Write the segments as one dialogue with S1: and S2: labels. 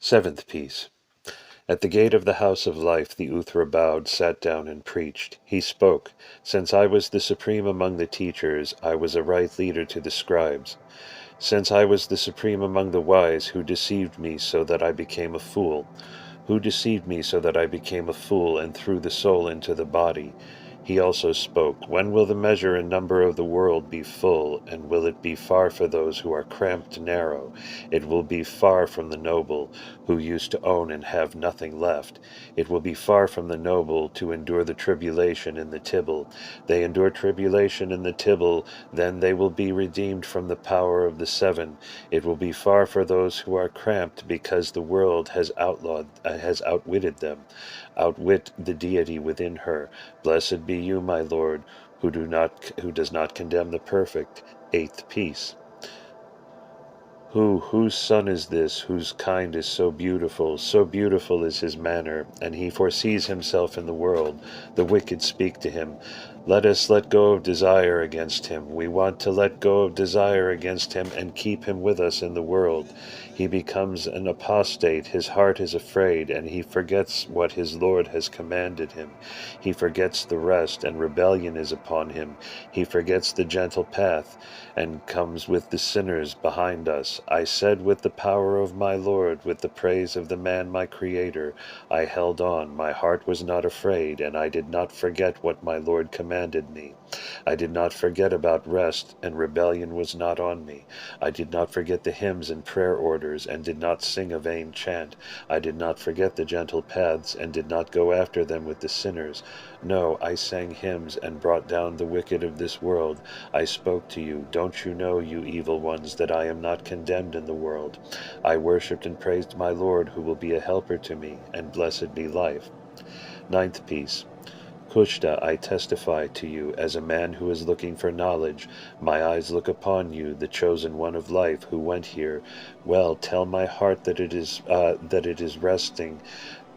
S1: Seventh piece. At the gate of the house of life the Uthra bowed, sat down, and preached. He spoke, "Since I was the supreme among the teachers, I was a right leader to the scribes. Since I was the supreme among the wise, who deceived me so that I became a fool? Who deceived me so that I became a fool, and threw the soul into the body?" He also spoke, "When will the measure and number of the world be full, and will it be far for those who are cramped narrow? It will be far from the noble, who used to own and have nothing left. It will be far from the noble to endure the tribulation in the Tibble. They endure tribulation in the Tibble, then they will be redeemed from the power of the seven. It will be far for those who are cramped, because the world has outwitted them. Outwit the deity within her. Blessed be you, my Lord, who does not condemn the perfect. Eighth piece. Whose son is this, whose kind is so beautiful is his manner, and he foresees himself in the world. The wicked speak to him, "Let us let go of desire against him. We want to let go of desire against him and keep him with us in the world." He becomes an apostate, his heart is afraid, and he forgets what his Lord has commanded him. He forgets the rest, and rebellion is upon him. He forgets the gentle path, and comes with the sinners behind us. I said with the power of my Lord, with the praise of the man my Creator, I held on, my heart was not afraid, and I did not forget what my Lord commanded me. I did not forget about rest, and rebellion was not on me. I did not forget the hymns and prayer orders, and did not sing a vain chant. I did not forget the gentle paths, and did not go after them with the sinners. No, I sang hymns, and brought down the wicked of this world. I spoke to you. Don't you know, you evil ones, that I am not condemned in the world? I worshipped and praised my Lord, who will be a helper to me, and blessed be life. Ninth piece. Kushta, I testify to you, as a man who is looking for knowledge. My eyes look upon you, the chosen one of life, who went here. Well, tell my heart that it is resting.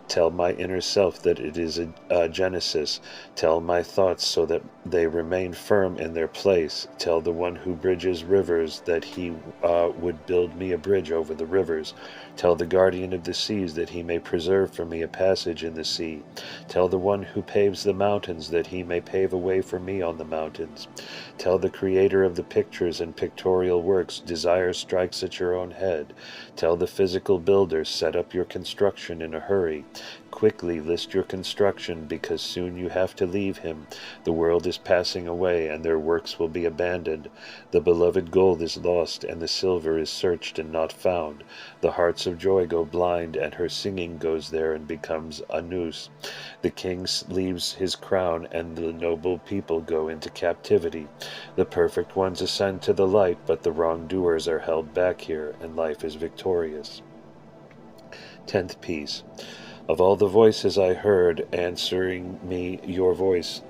S1: Tell my inner self that it is a genesis. Tell my thoughts so that they remain firm in their place. Tell the one who bridges rivers that he would build me a bridge over the rivers. Tell the guardian of the seas that he may preserve for me a passage in the sea. Tell the one who paves the mountains that he may pave a way for me on the mountains. Tell the creator of the pictures and pictorial works, desire strikes at your own head. Tell the physical builder, set up your construction in a hurry. Quickly list your construction, because soon you have to leave him. The world is passing away, and their works will be abandoned. The beloved gold is lost, and the silver is searched and not found. The hearts of joy go blind, and her singing goes there and becomes a noose. The king leaves his crown, and the noble people go into captivity. The perfect ones ascend to the light, but the wrongdoers are held back here, and life is victorious. Tenth piece. Of all the voices I heard answering me, your voice,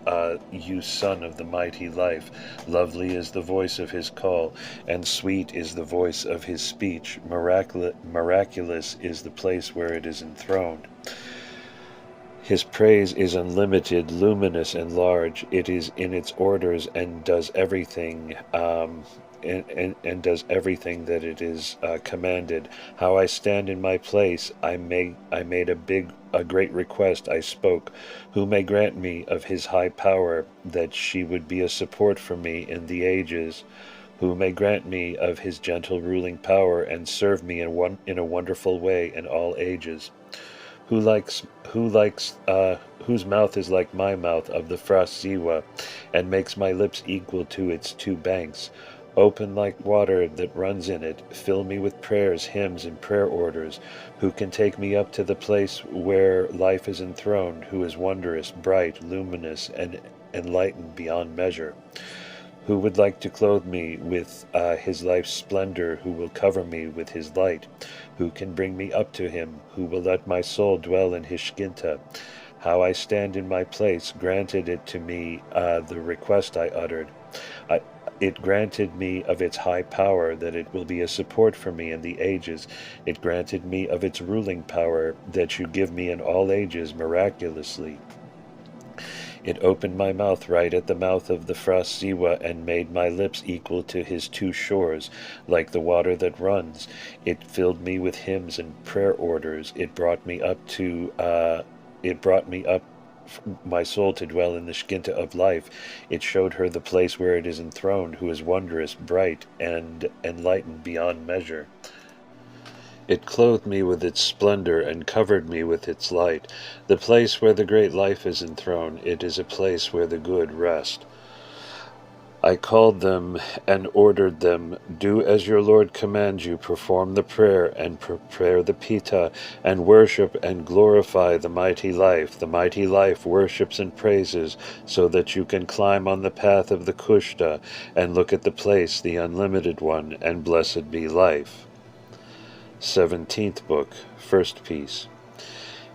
S1: you son of the mighty life, lovely is the voice of his call, and sweet is the voice of his speech. Miraculous is the place where it is enthroned. His praise is unlimited, luminous, and large. It is in its orders and does everything. And does everything that it is commanded. How I stand in my place, I made a great request. I spoke. Who may grant me of his high power, that she would be a support for me in the ages? Who may grant me of his gentle ruling power, and serve me in a wonderful way in all ages? Whose mouth is like my mouth of the frost Ziwa, and makes my lips equal to its two banks? Open like water that runs in it, fill me with prayers, hymns, and prayer orders. Who can take me up to the place where life is enthroned, who is wondrous, bright, luminous, and enlightened beyond measure? Who would like to clothe me with his life's splendor, who will cover me with his light? Who can bring me up to him, who will let my soul dwell in his Shkinta? How I stand in my place, granted it to me the request I uttered. It granted me of its high power, that it will be a support for me in the ages. It granted me of its ruling power, that you give me in all ages miraculously. It opened my mouth right at the mouth of the frost Ziwa, and made my lips equal to his two shores, like the water that runs. It filled me with hymns and prayer orders. It brought me up my soul to dwell in the Shkinta of life. It showed her the place where it is enthroned, who is wondrous, bright, and enlightened beyond measure. It clothed me with its splendor and covered me with its light. The place where the great life is enthroned, it is a place where the good rest. I called them and ordered them, do as your Lord commands you, perform the prayer and prepare the pita, and worship and glorify the mighty life. The mighty life worships and praises, so that you can climb on the path of the Kushta and look at the place, the unlimited one, and blessed be life. 17th Book, First Piece.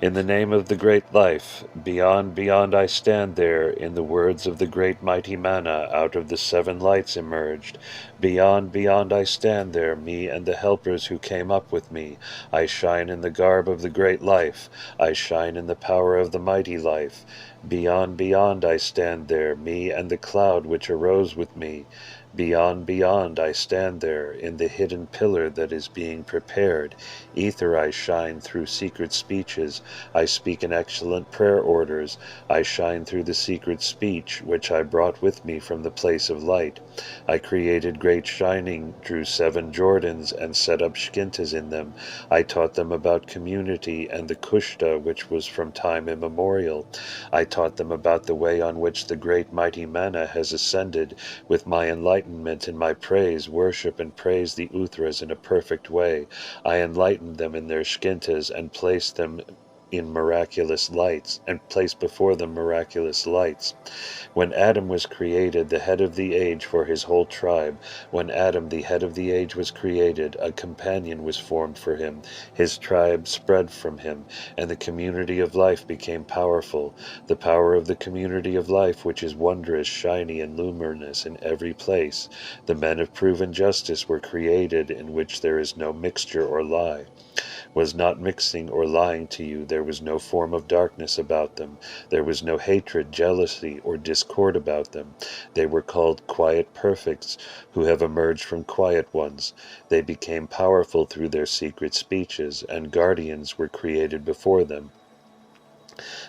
S1: In the name of the great life, beyond, beyond I stand there, in the words of the great mighty manna, out of the 7 lights emerged. Beyond, beyond I stand there, me and the helpers who came up with me. I shine in the garb of the great life. I shine in the power of the mighty life. Beyond, beyond I stand there, me and the cloud which arose with me. Beyond, beyond I stand there, in the hidden pillar that is being prepared. Ether I shine through secret speeches. I speak in excellent prayer orders. I shine through the secret speech, which I brought with me from the place of light. I created great shining, drew 7 Jordans, and set up Shkintas in them. I taught them about community and the Kushta, which was from time immemorial. I taught them about the way on which the great mighty manna has ascended. With my enlightenment and my praise, worship and praise the Uthras in a perfect way. I enlightened them in their Shkintas and placed them in miraculous lights, and placed before them miraculous lights. When Adam was created, the head of the age for his whole tribe, when Adam, the head of the age, was created, a companion was formed for him. His tribe spread from him, and the community of life became powerful. The power of the community of life, which is wondrous, shiny, and luminous in every place. The men of proven justice were created, in which there is no mixture or lie. Was not mixing or lying to you. There was no form of darkness about them. There was no hatred, jealousy, or discord about them. They were called quiet perfects, who have emerged from quiet ones. They became powerful through their secret speeches, and guardians were created before them.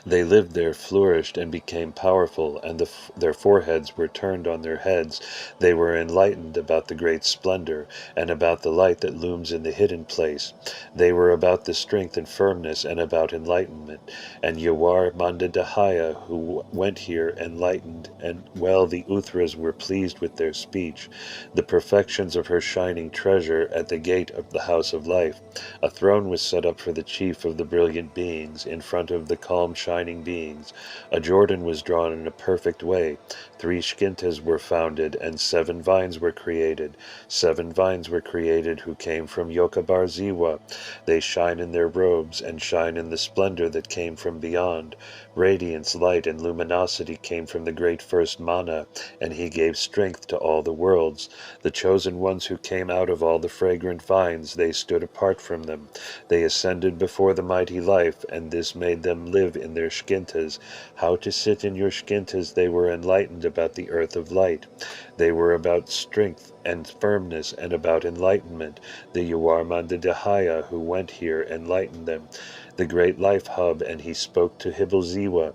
S1: They lived there, flourished, and became powerful, and their foreheads were turned on their heads. They were enlightened about the great splendor, and about the light that looms in the hidden place. They were about the strength and firmness, and about enlightenment. And Yawar Mandadahaya, who went here, enlightened, and well the Uthras were pleased with their speech. The perfections of her shining treasure at the gate of the house of life. A throne was set up for the chief of the brilliant beings, in front of the calm shining beings. A Jordan was drawn in a perfect way. 3 Shkintas were founded, and 7 vines were created. 7 vines were created who came from Yokabar Ziwa. They shine in their robes, and shine in the splendor that came from beyond. Radiance, light, and luminosity came from the great first manna, and he gave strength to all the worlds. The chosen ones who came out of all the fragrant vines, they stood apart from them. They ascended before the mighty life, and this made them live in their Shkintas. How to sit in your Shkintas, they were enlightened about the earth of light. They were about strength and firmness, and about enlightenment. The Yawar Mandadahaya who went here enlightened them. The great life hub, and he spoke to Hibilziwa.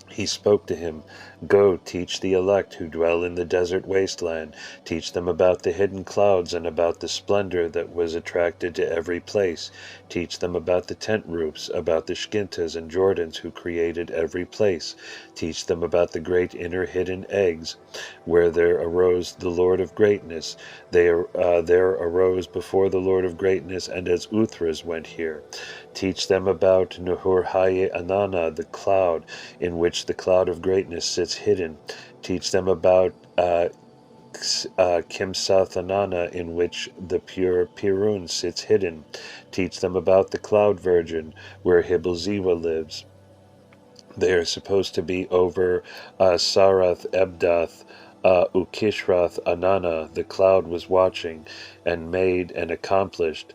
S1: He spoke to him, go, teach the elect who dwell in the desert wasteland. Teach them about the hidden clouds and about the splendor that was attracted to every place. Teach them about the tent roofs, about the Shkintas and Jordans who created every place. Teach them about the great inner hidden eggs, where there arose the Lord of greatness. There arose before the Lord of greatness, and as Uthras went here. Teach them about Nuhur Haye Anana, the cloud, in which the cloud of greatness sits hidden. Teach them about Kimsathanana, in which the pure Pirun sits hidden. Teach them about the cloud virgin, where Hibilziwa lives. They are supposed to be over Sarath Ebdath, Ukishrath Anana. The cloud was watching, and made and accomplished.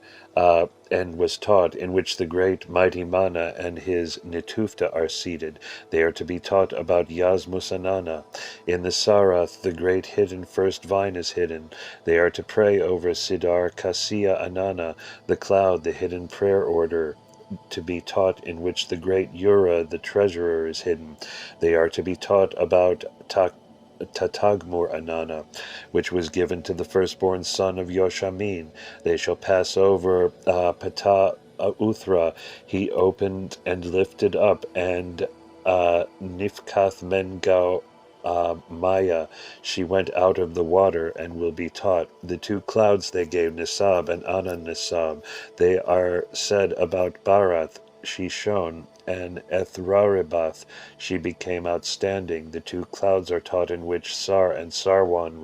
S1: and was taught, in which the great mighty Mana and his Nitufta are seated. They are to be taught about Yasmusanana. In the Sarath, the great hidden first vine is hidden. They are to pray over Siddhar Kasiya Anana, the cloud, the hidden prayer order, to be taught, in which the great Ura, the treasurer, is hidden. They are to be taught about Tatagmur Anana, which was given to the firstborn son of Yoshamin. They shall pass over Pata Uthra. He opened and lifted up, and Nifkath Mengao Maya, she went out of the water and will be taught. The two clouds they gave, Nisab and Anan Nisab. They are said about Barath, she shone, and Ethraribath, she became outstanding. The two clouds are taught, in which Sar and Sarwan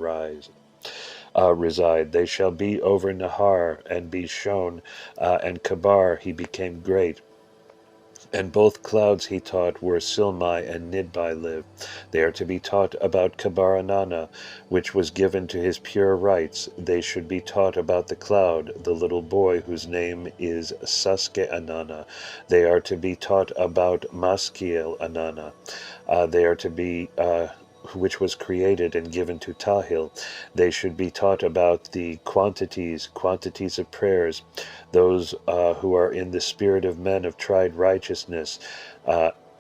S1: reside. They shall be over Nahar and be shown, and Kabar, he became great. And both clouds he taught were Silmai and Nidbai live. They are to be taught about Kabaranana, which was given to his pure rites. They should be taught about the cloud, the little boy whose name is Saske Anana. They are to be taught about Maskiel Anana. They are to be which was created and given to Tahil. They should be taught about the quantities of prayers, those who are in the spirit of men of tried righteousness.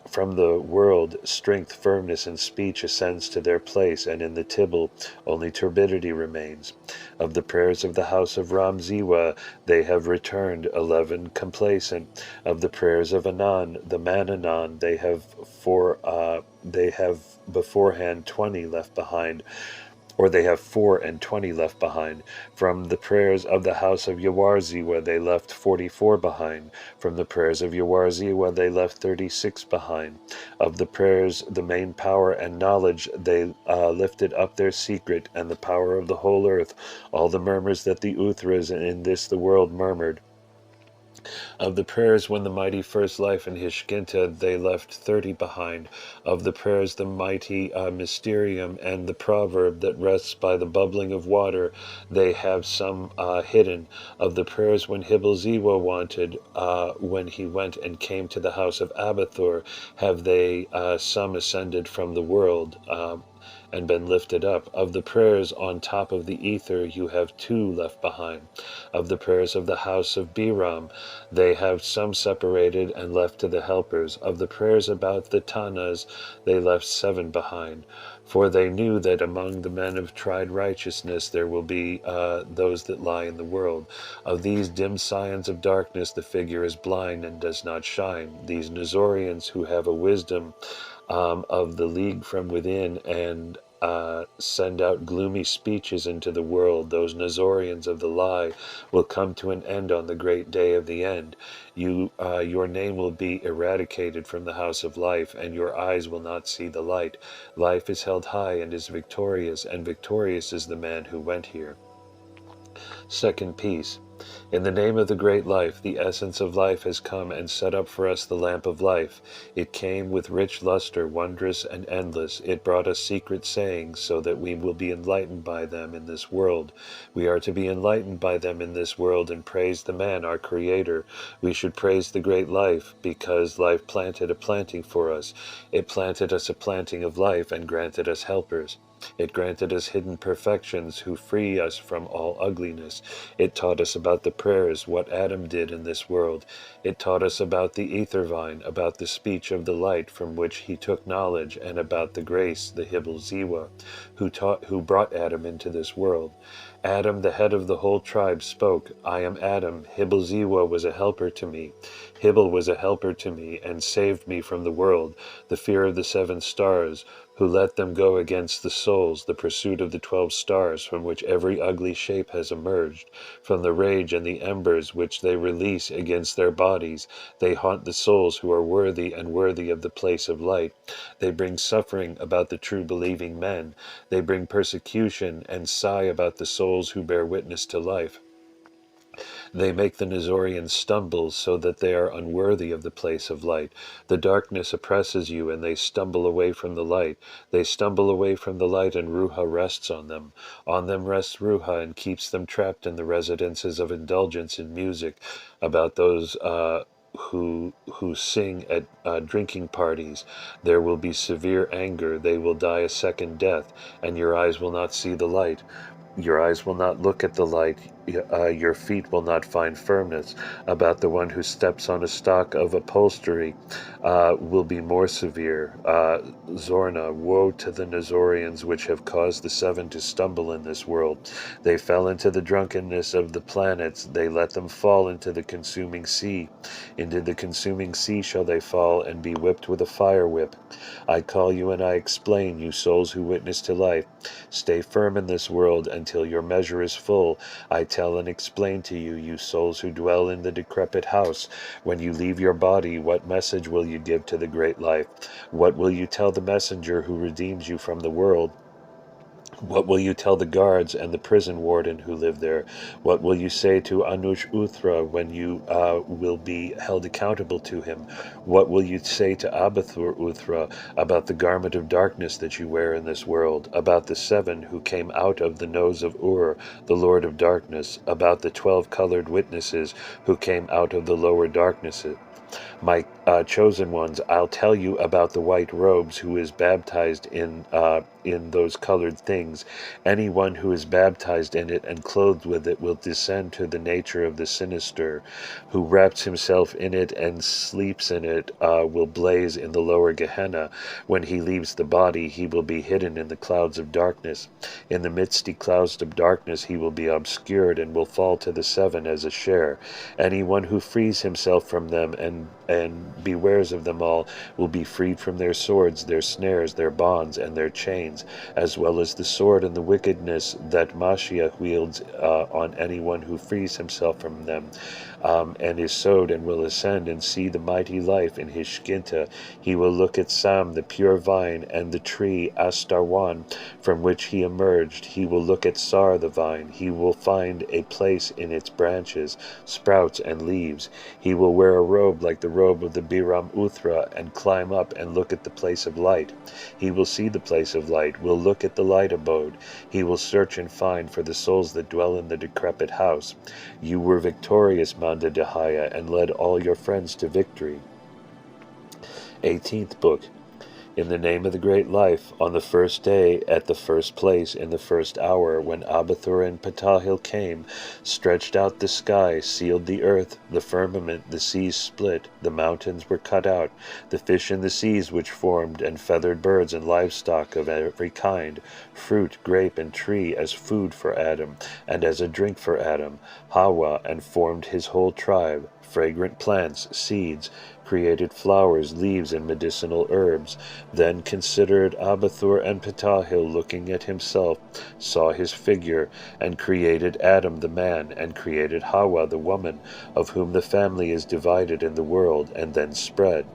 S1: From the world, strength, firmness, and speech ascends to their place, and in the Tibble only turbidity remains. Of the prayers of the house of Ram Ziwa, they have returned 11 complacent. Of the prayers of Anan, the man Anan, they have beforehand 20 left behind, or they have 4 and 20 left behind. From the prayers of the house of Yawarziwa, they left 44 behind. From the prayers of Yawarziwa, they left 36 behind. Of the prayers, the main power and knowledge, they lifted up their secret, and the power of the whole earth, all the murmurs that the Uthras in this the world murmured. Of the prayers when the mighty first life in Hishkinta, they left 30 behind. Of the prayers the mighty mysterium and the proverb that rests by the bubbling of water, they have some hidden. Of the prayers when Hibilziwa wanted, when he went and came to the house of Abathur, have they some ascended from the world, and been lifted up. Of the prayers on top of the ether, you have 2 left behind. Of the prayers of the house of Biram, they have some separated and left to the helpers. Of the prayers about the Tanas, they left 7 behind. For they knew that among the men of tried righteousness there will be those that lie in the world. Of these dim scions of darkness, the figure is blind and does not shine. These Nazorians who have a wisdom of the league from within, and send out gloomy speeches into the world, those Nazorians of the lie, will come to an end on the great day of the end. Your name will be eradicated from the house of life, and your eyes will not see the light. Life is held high and is victorious, and victorious is the man who went here. Second piece. In the name of the great life, the essence of life has come and set up for us the lamp of life. It came with rich luster, wondrous and endless. It brought us secret sayings, so that we will be enlightened by them in this world. We are to be enlightened by them in this world and praise the man, our Creator. We should praise the great life, because life planted a planting for us. It planted us a planting of life and granted us helpers. It granted us hidden perfections who free us from all ugliness. It taught us about the prayers, what Adam did in this world. It taught us about the ether vine, about the speech of the light from which he took knowledge, and about the grace, the Hibilziwa, who brought Adam into this world. Adam, the head of the whole tribe, spoke, I am Adam. Hibilziwa was a helper to me. Hibil was a helper to me, and saved me from the world, the fear of the 7 stars, who let them go against the souls, the pursuit of the 12 stars, from which every ugly shape has emerged, from the rage and the embers which they release against their bodies. They haunt the souls who are worthy and worthy of the place of light. They bring suffering about the true believing men. They bring persecution and sigh about the souls who bear witness to life. They make the Nazorians stumble so that they are unworthy of the place of light. The darkness oppresses you, and they stumble away from the light. They stumble away from the light, and Ruha rests on them. On them rests Ruha, and keeps them trapped in the residences of indulgence in music. About those who sing at drinking parties, there will be severe anger. They will die a second death, and your eyes will not see the light. Your eyes will not look at the light, your feet will not find firmness. About the one who steps on a stalk of upholstery will be more severe. Zorna, woe to the Nazorians which have caused the seven to stumble in this world. They fell into the drunkenness of the planets, they let them fall into the consuming sea. Into the consuming sea shall they fall, and be whipped with a fire whip. I call you and I explain, you souls who witness to life. Stay firm in this world until your measure is full. I tell and explain to you, you souls who dwell in the decrepit house. When you leave your body, what message will you give to the great life? What will you tell the messenger who redeems you from the world? What will you tell the guards and the prison warden who live there? What will you say to Anush Uthra when you will be held accountable to him? What will you say to Abathur Uthra about the garment of darkness that you wear in this world? About the seven who came out of the nose of Ur, the Lord of darkness? About the 12 colored witnesses who came out of the lower darknesses? My chosen ones, I'll tell you about the white robes who is baptized in those colored things. Anyone who is baptized in it and clothed with it will descend to the nature of the sinister. Who wraps himself in it and sleeps in it will blaze in the lower Gehenna. When he leaves the body, he will be hidden in the clouds of darkness. In the misty clouds of darkness he will be obscured and will fall to the seven as a share. Anyone who frees himself from them and bewares of them all will be freed from their swords, their snares, their bonds, and their chains, as well as the sword and the wickedness that Mashiach wields on anyone who frees himself from them, and is sowed and will ascend and see the mighty life in his Shkinta. He will look at Sam, the pure vine, and the tree Astarwan, from which he emerged. He will look at Sar, the vine. He will find a place in its branches, sprouts, and leaves. He will wear a robe like the robe of the Biram Uthra, and climb up and look at the place of light. He will see the place of light, will look at the light abode. He will search and find for the souls that dwell in the decrepit house. You were victorious, Manda Dahaya, and led all your friends to victory. 18th Book. In the name of the great life, on the first day, at the first place, in the first hour, when Abathur and Patahil came, stretched out the sky, sealed the earth, the firmament, the seas split, the mountains were cut out, the fish in the seas which formed, and feathered birds and livestock of every kind, fruit, grape, and tree, as food for Adam, and as a drink for Adam, Hawa, and formed his whole tribe, fragrant plants, seeds, created flowers, leaves, and medicinal herbs. Then considered Abathur and Patahil, looking at himself, saw his figure, and created Adam the man, and created Hawa the woman, of whom the family is divided in the world, and then spread.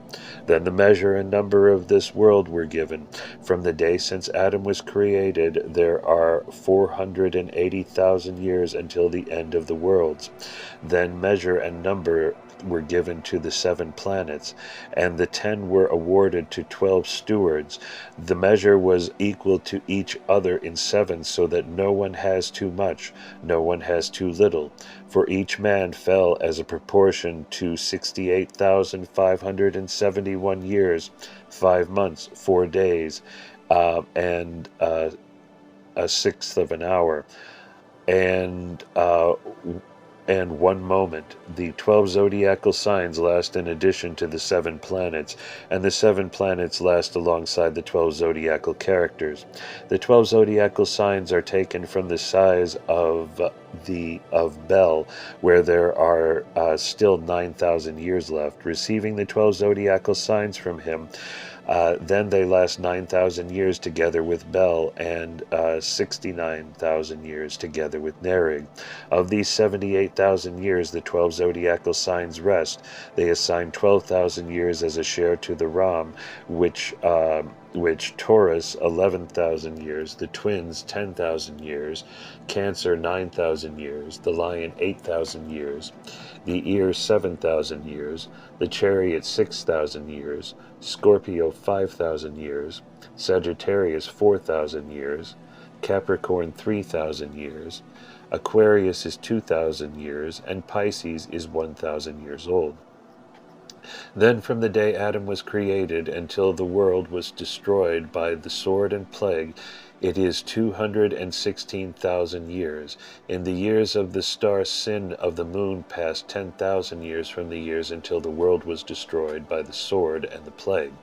S1: Then the measure and number of this world were given. From the day since Adam was created, there are 480,000 years until the end of the worlds. Then measure and number were given to the 7 planets, and the 10 were awarded to 12 stewards. The measure was equal to each other in 7, so that no one has too much, no one has too little. For each man fell as a proportion to 68,571 years, 5 months, 4 days, and a sixth of an hour, and 1 moment. The 12 zodiacal signs last in addition to the 7 planets, and the 7 planets last alongside the 12 zodiacal characters. The 12 zodiacal signs are taken from the size of Bel, where there are still 9,000 years left. Receiving the 12 zodiacal signs from him, then they last 9,000 years together with Bel, and 69,000 years together with Nerig. Of these 78,000 years, the 12 zodiacal signs rest. They assign 12,000 years as a share to the Ram, which which Taurus 11,000 years, the twins 10,000 years, Cancer 9,000 years, the lion 8,000 years, the ear 7,000 years, the chariot 6,000 years, Scorpio 5,000 years, Sagittarius 4,000 years, Capricorn 3,000 years, Aquarius is 2,000 years, and Pisces is 1,000 years old. Then from the day Adam was created until the world was destroyed by the sword and plague, it is 216,000 years. In the years of the star Sin of the moon passed 10,000 years from the years until the world was destroyed by the sword and the plague.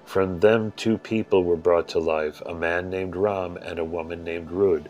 S1: From them 2 people were brought to life, a man named Ram and a woman named Rud,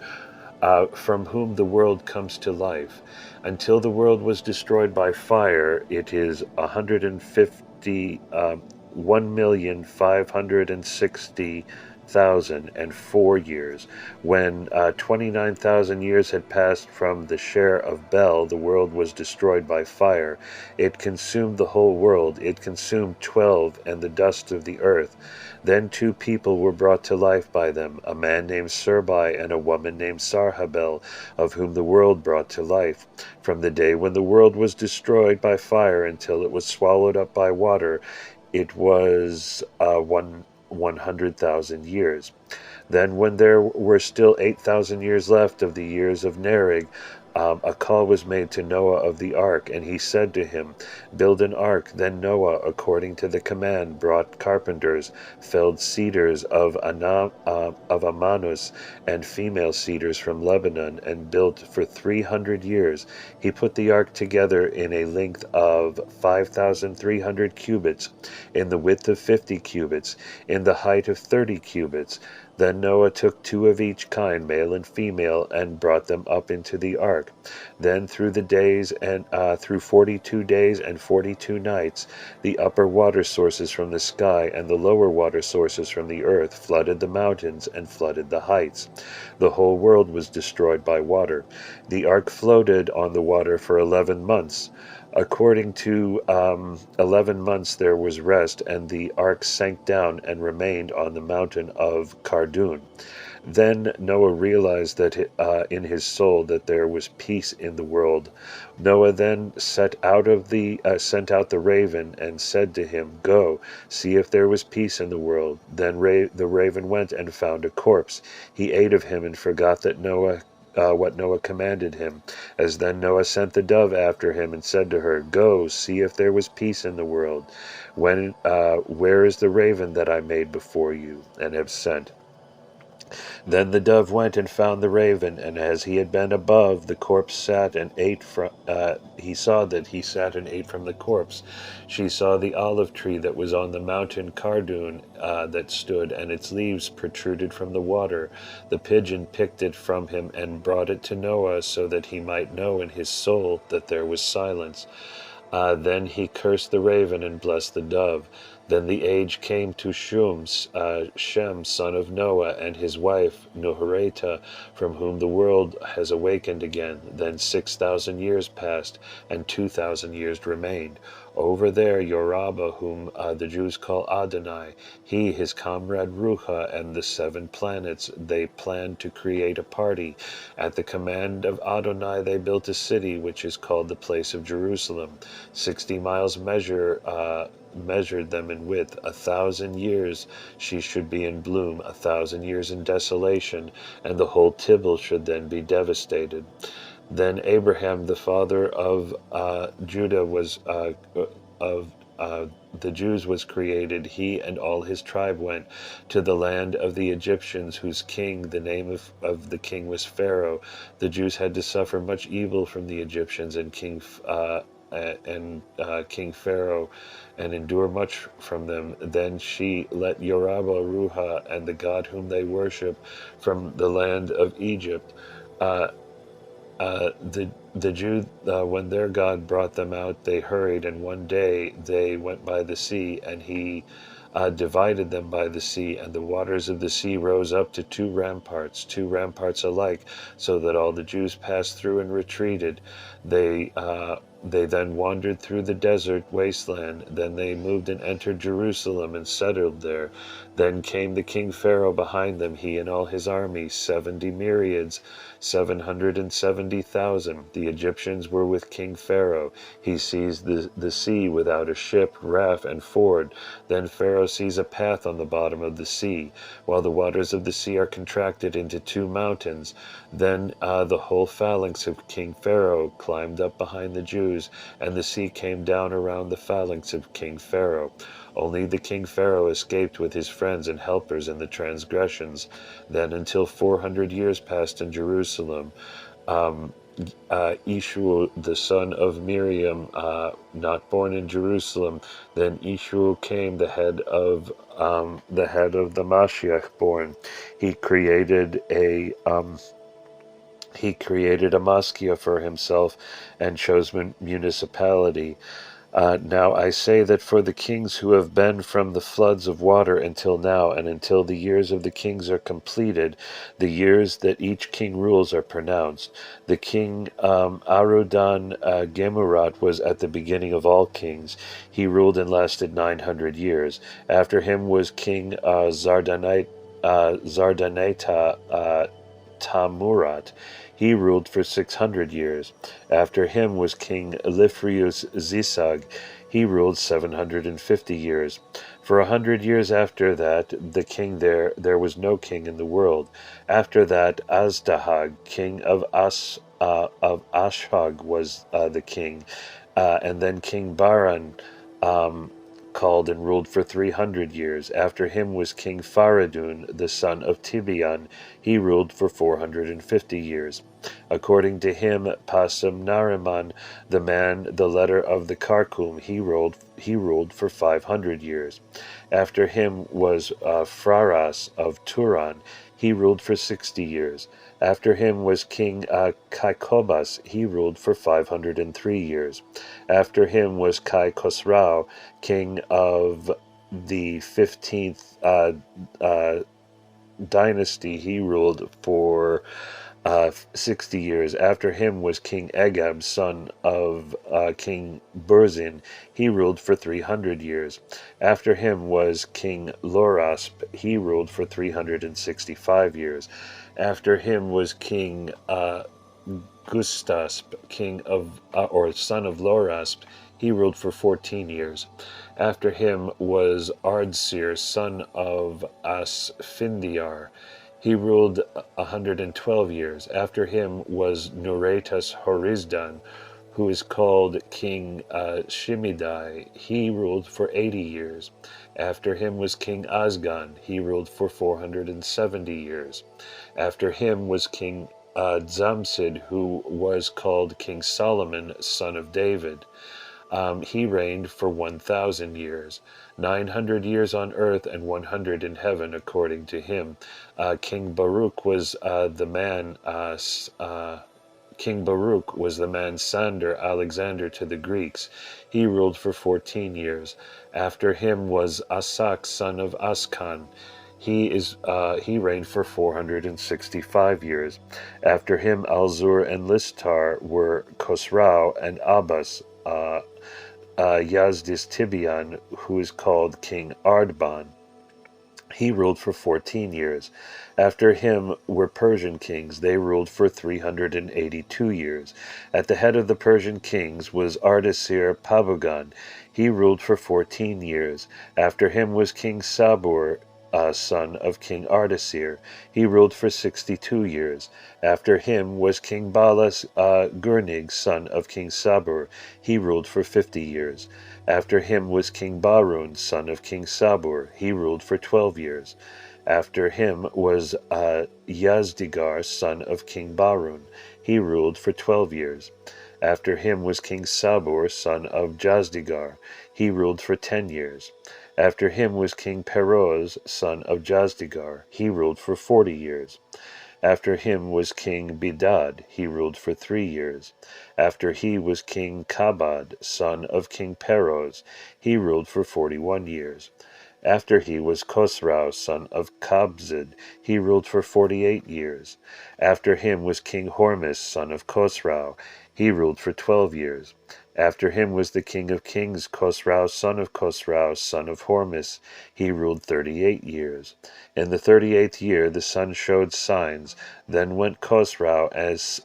S1: from whom the world comes to life. Until the world was destroyed by fire, it is 1,560,004 years. When 29,000 years had passed from the share of Bel, the world was destroyed by fire. It consumed the whole world. It consumed 12 and the dust of the earth. Then 2 people were brought to life by them, a man named Rba and a woman named Sarhabel, of whom the world brought to life. From the day when the world was destroyed by fire until it was swallowed up by water, it was 100,000 years. Then when there were still 8,000 years left of the years of Nerig, a call was made to Noah of the ark, and he said to him, "Build an ark." Then Noah, according to the command, brought carpenters, felled cedars of Amanus, and female cedars from Lebanon, and built for 300 years. He put the ark together in a length of 5,300 cubits, in the width of 50 cubits, in the height of 30 cubits. Then Noah took 2 of each kind, male and female, and brought them up into the ark. Then through 42 days and 42 nights, the upper water sources from the sky and the lower water sources from the earth flooded the mountains and flooded the heights. The whole world was destroyed by water. The ark floated on the water for 11 months. According to 11 months there was rest, and the ark sank down and remained on the mountain of Kardun. Then Noah realized that in his soul that there was peace in the world. Noah then sent out the raven and said to him, "Go, see if there was peace in the world." Then the raven went and found a corpse. He ate of him and forgot that what Noah commanded him. As then Noah sent the dove after him and said to her, "Go, see if there was peace in the world. Where is the raven that I made before you and have sent?" Then the dove went and found the raven, and as he had been above, the corpse sat and ate from. He saw that he sat and ate from the corpse. She saw the olive tree that was on the mountain Kardun that stood, and its leaves protruded from the water. The pigeon picked it from him and brought it to Noah, so that he might know in his soul that there was silence. Then he cursed the raven and blessed the dove. Then the age came to Shem, son of Noah, and his wife Nuhareta, from whom the world has awakened again. Then 6,000 years passed, and 2,000 years remained. Over there Rba, whom the Jews call Adonai, he, his comrade Ruha, and the 7 planets, they planned to create a party. At the command of Adonai they built a city, which is called the place of Jerusalem. 60 miles measured them in width. 1,000 years she should be in bloom, 1,000 years in desolation, and the whole Tibble should then be devastated. Then Abraham, the father of Judah, the Jews was created. He and all his tribe went to the land of the Egyptians, whose king, the name of the king was Pharaoh. The Jews had to suffer much evil from the Egyptians and King Pharaoh, and endure much from them. Then she let Rba, Ruha, and the God whom they worship, from the land of Egypt. The Jew, when their God brought them out, they hurried, and one day they went by the sea, and he divided them by the sea, and the waters of the sea rose up to 2 ramparts alike, so that all the Jews passed through and retreated. They They then wandered through the desert wasteland. Then they moved and entered Jerusalem and settled there. Then came the king Pharaoh behind them, he and all his army, 70 myriads, 770,000. The Egyptians were with King Pharaoh. He sees the sea without a ship, raft, and ford. Then Pharaoh sees a path on the bottom of the sea, while the waters of the sea are contracted into two mountains. Then the whole phalanx of King Pharaoh climbed up behind the Jews, and the sea came down around the phalanx of King Pharaoh. Only the King Pharaoh escaped with his friends and helpers in the transgressions. Then until 400 years passed in Jerusalem, Ishuel, the son of Miriam, not born in Jerusalem. Then Ishuel came, the head of the Mashiach born. He created a Moskia for himself and chose municipality. Now I say that for the kings who have been from the floods of water until now, and until the years of the kings are completed, the years that each king rules are pronounced. The king Arudan Gemurat was at the beginning of all kings. He ruled and lasted 900 years. After him was King Zardaneta Tamurat. He ruled for 600 years. After him was King Elifrius Zisag. He ruled 750 years. For 100 years after that, the king there was no king in the world. After that, Azdahag, king of Ashhag, was the king. And then King Baran called and ruled for 300 years. After him was King Faradun, the son of Tibian. He ruled for 450 years. According to him, Pasam Nariman, the letter of the Karkum, he ruled for 500 years. After him was Fraras of Turan. He ruled for 60 years. After him was King Kaikobas. He ruled for 503 years. After him was Kai Khosrau, king of the 15th dynasty. He ruled for 60 years. After him was King Agab, son of King Burzin. He ruled for 300 years. After him was King Lorasp. He ruled for 365 years. After him was King Gustasp, king of, or son of Lorasp. He ruled for 14 years. After him was Ardsir, son of Asfindiar. He ruled 112 years. After him was Nuretas Horizdan, who is called King Shimidai. He ruled for 80 years. After him was King Asgan. He ruled for 470 years. After him was King Zamsid, who was called King Solomon, son of David. He reigned for 1,000 years, 900 years on earth and 100 in heaven, according to him. King Baruch was the man. King Baruch was the man Sander, Alexander to the Greeks. He ruled for 14 years. After him was Asak, son of Askan. He reigned for 465 years. After him, Alzur and Listar were Khosrau and Abbas. Yazdis Tibian, who is called King Ardban. He ruled for 14 years. After him were Persian kings. They ruled for 382 years. At the head of the Persian kings was Ardashir Pabugan. He ruled for 14 years. After him was King Sabur, son of King Ardashir. He ruled for 62 years. After him was King Balas Gurnig, son of King Sabur. He ruled for 50 years. After him was King Barun, son of King Sabur. He ruled for 12 years. After him was Yazdigar, son of King Barun. He ruled for 12 years. After him was King Sabur, son of Jazdigar. He ruled for 10 years. After him was King Peroz, son of Jazdigar. He ruled for 40 years. After him was King Bidad. He ruled for 3 years. After he was King Kabad, son of King Peroz. He ruled for 41 years. After he was Khosrau, son of Kabzid. He ruled for 48 years. After him was King Hormis, son of Khosrau. He ruled for 12 years. After him was the king of kings, Khosrau, son of Khosrau, son of Hormuz. He ruled 38 years. In the 38th year the sun showed signs. Then went Khosrau,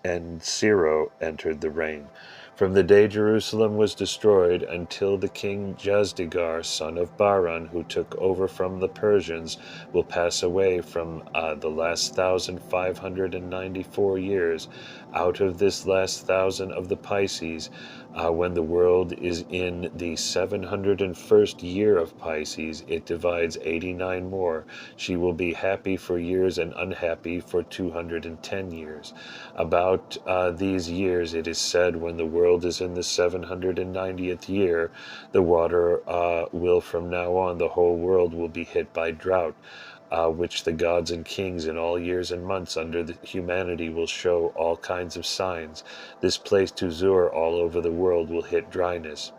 S1: and Ciro entered the reign. From the day Jerusalem was destroyed until the king Jazdigar, son of Bahran, who took over from the Persians, will pass away from the last 1,594 years. Out of this last 1,000 of the Pisces, when the world is in the 701st year of Pisces, it divides 89 more. She will be happy for years and unhappy for 210 years. About these years, it is said, when the world is in the 790th year, the water will from now on, the whole world will be hit by drought. Which the gods and kings in all years and months under the humanity will show all kinds of signs. This place Tuzur all over the world will hit dryness.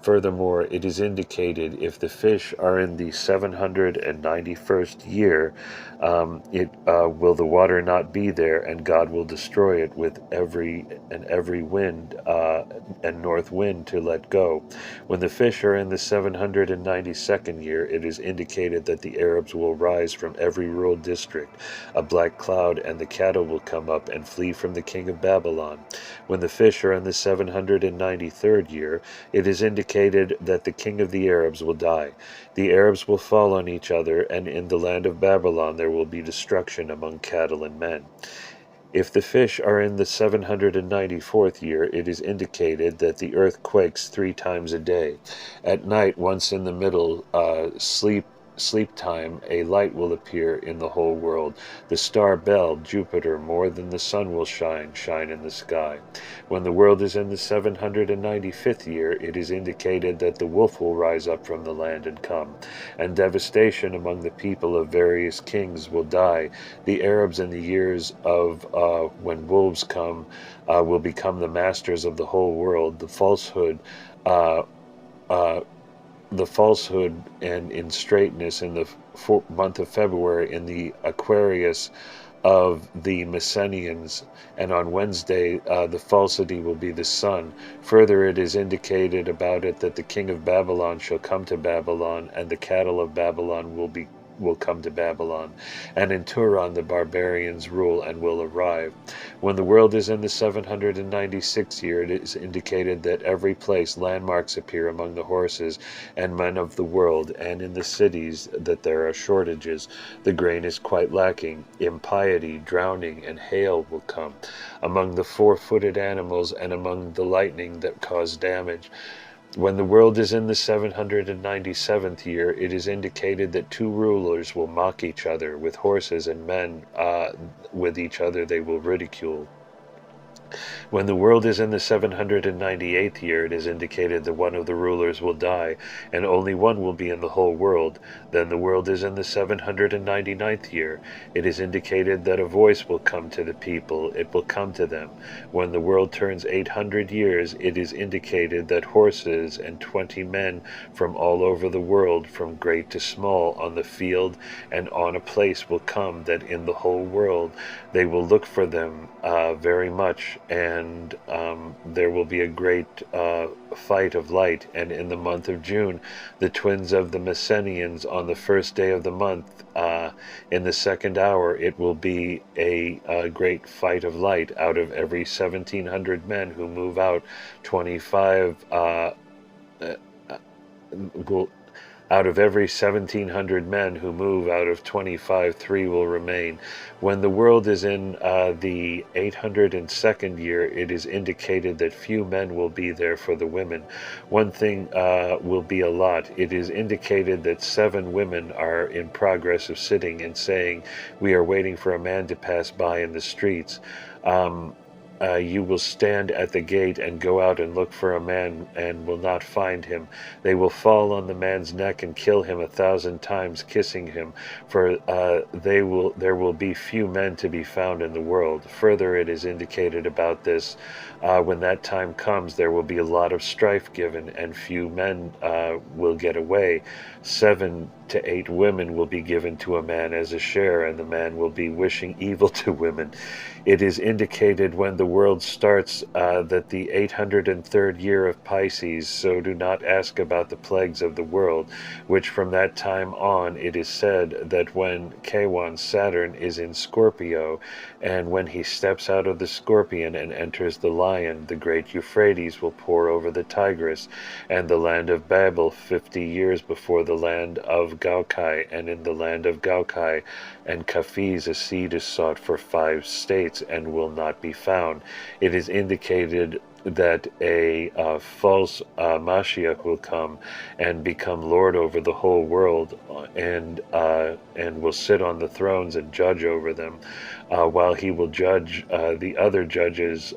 S1: Furthermore, it is indicated if the fish are in the 791st year, will the water not be there, and God will destroy it with every wind and north wind to let go. When the fish are in the 792nd year, it is indicated that the Arabs will rise from every rural district. A black cloud and the cattle will come up and flee from the king of Babylon. When the fish are in the 793rd year, it is indicated that the king of the Arabs will die. The Arabs will fall on each other, and in the land of Babylon there will be destruction among cattle and men. If the fish are in the 794th year, it is indicated that the earth quakes 3 times a day. At night, once in the middle, sleep time, a light will appear in the whole world. The star Bel, Jupiter, more than the sun will shine in the sky. When the world is in the 795th year, it is indicated that the wolf will rise up from the land and come, and devastation among the people of various kings will die. The Arabs in the years of when wolves come will become the masters of the whole world. The falsehood and in straightness in the month of February in the Aquarius of the Messenians, and on Wednesday the falsity will be the sun. Further, it is indicated about it that the king of Babylon shall come to Babylon, and the cattle of Babylon will come to Babylon, and in Turan the barbarians rule and will arrive. When the world is in the 796th year, it is indicated that every place landmarks appear among the horses and men of the world, and in the cities that there are shortages. The grain is quite lacking. Impiety, drowning, and hail will come among the 4-footed animals and among the lightning that cause damage. When the world is in the 797th year, it is indicated that 2 rulers will mock each other with horses, and men with each other they will ridicule. When the world is in the 798th year, it is indicated that one of the rulers will die, and only one will be in the whole world. Then the world is in the 799th year. It is indicated that a voice will come to the people. It will come to them. When the world turns 800 years, it is indicated that horses and 20 men from all over the world, from great to small, on the field and on a place will come, that in the whole world they will look for them very much, and there will be a great fight of light. And in the month of June, the twins of the Messenians, on the first day of the month, in the 2nd hour, it will be a great fight of light. Out of every 1,700 men who move out, 25 out of every 1,700 men who move, out of 25, 3 will remain. When the world is in the 802nd year, it is indicated that few men will be there for the women. One thing will be a lot. It is indicated that 7 women are in progress of sitting and saying, "We are waiting for a man to pass by in the streets." You will stand at the gate and go out and look for a man and will not find him. They will fall on the man's neck and kill him 1,000 times, kissing him, for there will be few men to be found in the world. Further, it is indicated about this, when that time comes, there will be a lot of strife given, and few men will get away. 7 to 8 women will be given to a man as a share, and the man will be wishing evil to women. It is indicated when the world starts that the 803rd year of Pisces, so do not ask about the plagues of the world, which from that time on it is said that when K1 Saturn is in Scorpio, and when he steps out of the Scorpion and enters the Lion, the great Euphrates will pour over the Tigris, and the land of Babel 50 years before the land of Gaukai, and in the land of Gaukai and Kafis a seed is sought for 5 states and will not be found. It is indicated that a false Mashiach will come and become Lord over the whole world, and will sit on the thrones and judge over them, while he will judge the other judges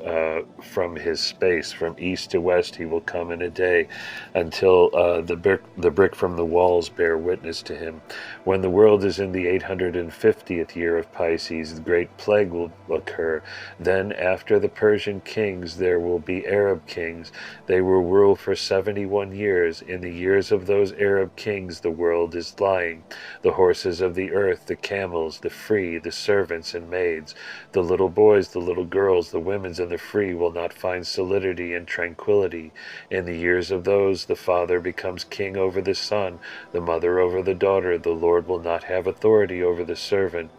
S1: from his space. From east to west he will come in a day, until the brick from the walls bear witness to him. When the world is in the 850th year of Pisces, the great plague will occur. Then after the Persian kings there will be Arab kings. They will rule for 71 years. In the years of those Arab kings the world is lying. The horses of the earth, the camels, the free, the servants and maids, the little boys, the little girls, the women and the free will not find solidity and tranquility. In the years of those the father becomes king over the son, the mother over the daughter. The Lord will not have authority over the servant.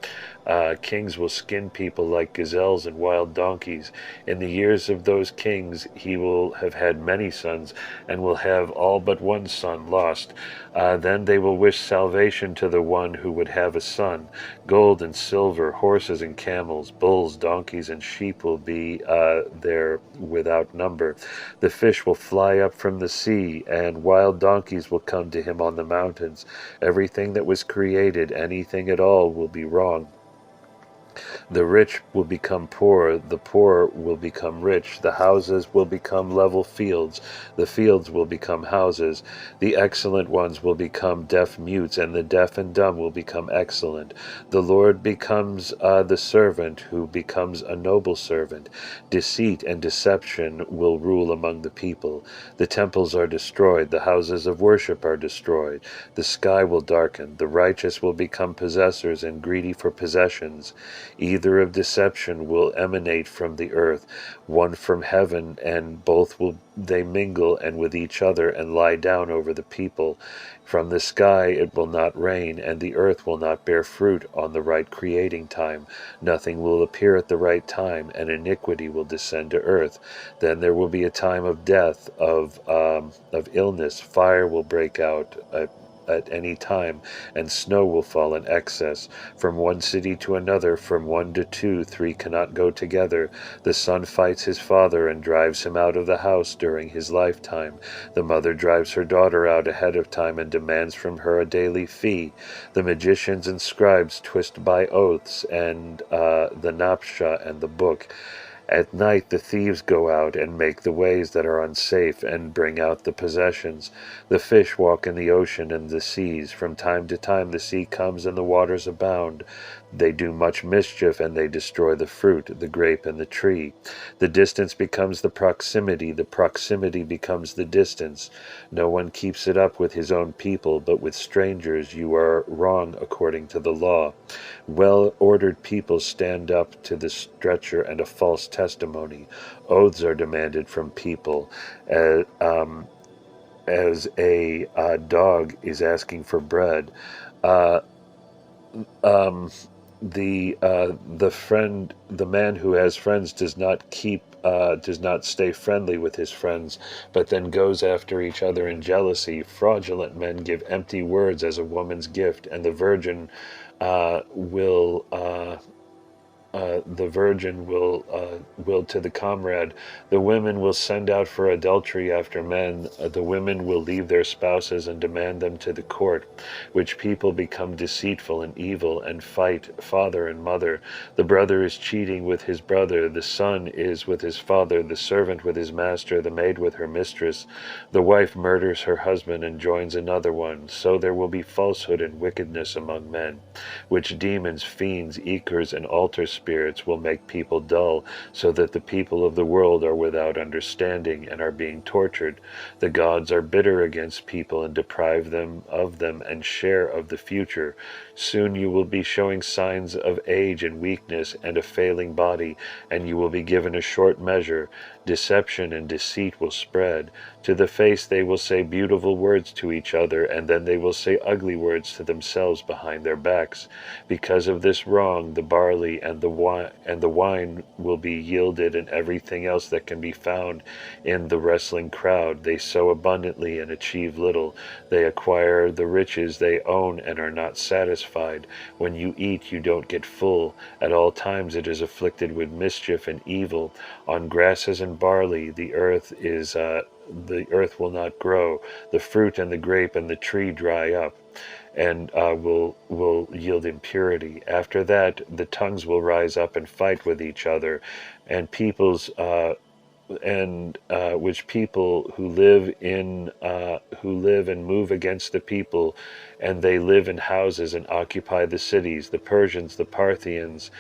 S1: Kings will skin people like gazelles and wild donkeys. In the years of those kings he will have had many sons, and will have all but one son lost. Then they will wish salvation to the one who would have a son. Gold and silver, horses and camels, bulls, donkeys, and sheep will be there without number. The fish will fly up from the sea, and wild donkeys will come to him on the mountains. Everything that was created, anything at all, will be wrong. The rich will become poor, the poor will become rich, the houses will become level fields, the fields will become houses, the excellent ones will become deaf mutes, and the deaf and dumb will become excellent. The Lord becomes the servant who becomes a noble servant. Deceit and deception will rule among the people. The temples are destroyed, the houses of worship are destroyed. The sky will darken, the righteous will become possessors and greedy for possessions. Either of deception will emanate from the earth, one from heaven, and both will they mingle and with each other and lie down over the people. From the sky it will not rain, and the earth will not bear fruit on the right creating time. Nothing will appear at the right time, and iniquity will descend to earth. Then there will be a time of death, of illness. Fire will break out at any time, and snow will fall in excess. From one city to another, from one to two, 3 cannot go together. The son fights his father and drives him out of the house during his lifetime. The mother drives her daughter out ahead of time and demands from her a daily fee. The magicians and scribes twist by oaths, and the napsha and the book. At night the thieves go out and make the ways that are unsafe and bring out the possessions. The fish walk in the ocean and the seas. From time to time the sea comes and the waters abound. They do much mischief, and they destroy the fruit, the grape, and the tree. The distance becomes the proximity becomes the distance. No one keeps it up with his own people, but with strangers you are wrong according to the law. Well-ordered people stand up to the stretcher and a false testimony. Oaths are demanded from people, as a dog is asking for bread. The man who has friends does not stay friendly with his friends, but then goes after each other in jealousy. Fraudulent men give empty words as a woman's gift, and the virgin will to the comrade. The women will send out for adultery after men. The women will leave their spouses and demand them to the court, which people become deceitful and evil and fight father and mother. The brother is cheating with his brother, the son is with his father, the servant with his master, the maid with her mistress. The wife murders her husband and joins another one. So there will be falsehood and wickedness among men, which demons, fiends, eekers, and altar spirits spirits will make people dull, so that the people of the world are without understanding and are being tortured. The gods are bitter against people and deprive them of them and share of the future. Soon you will be showing signs of age and weakness and a failing body, and you will be given a short measure. Deception and deceit will spread. To the face they will say beautiful words to each other, and then they will say ugly words to themselves behind their backs. Because of this wrong, the barley and the wine will be yielded, and everything else that can be found in the wrestling crowd. They sow abundantly and achieve little. They acquire the riches they own and are not satisfied. When you eat, you don't get full. At all times it is afflicted with mischief and evil. On grasses and barley the earth will not grow. The fruit and the grape and the tree dry up, and will yield impurity. After that, the tongues will rise up and fight with each other, and peoples and which people who live and move against the people, and they live in houses and occupy the cities. The Persians, the Parthians,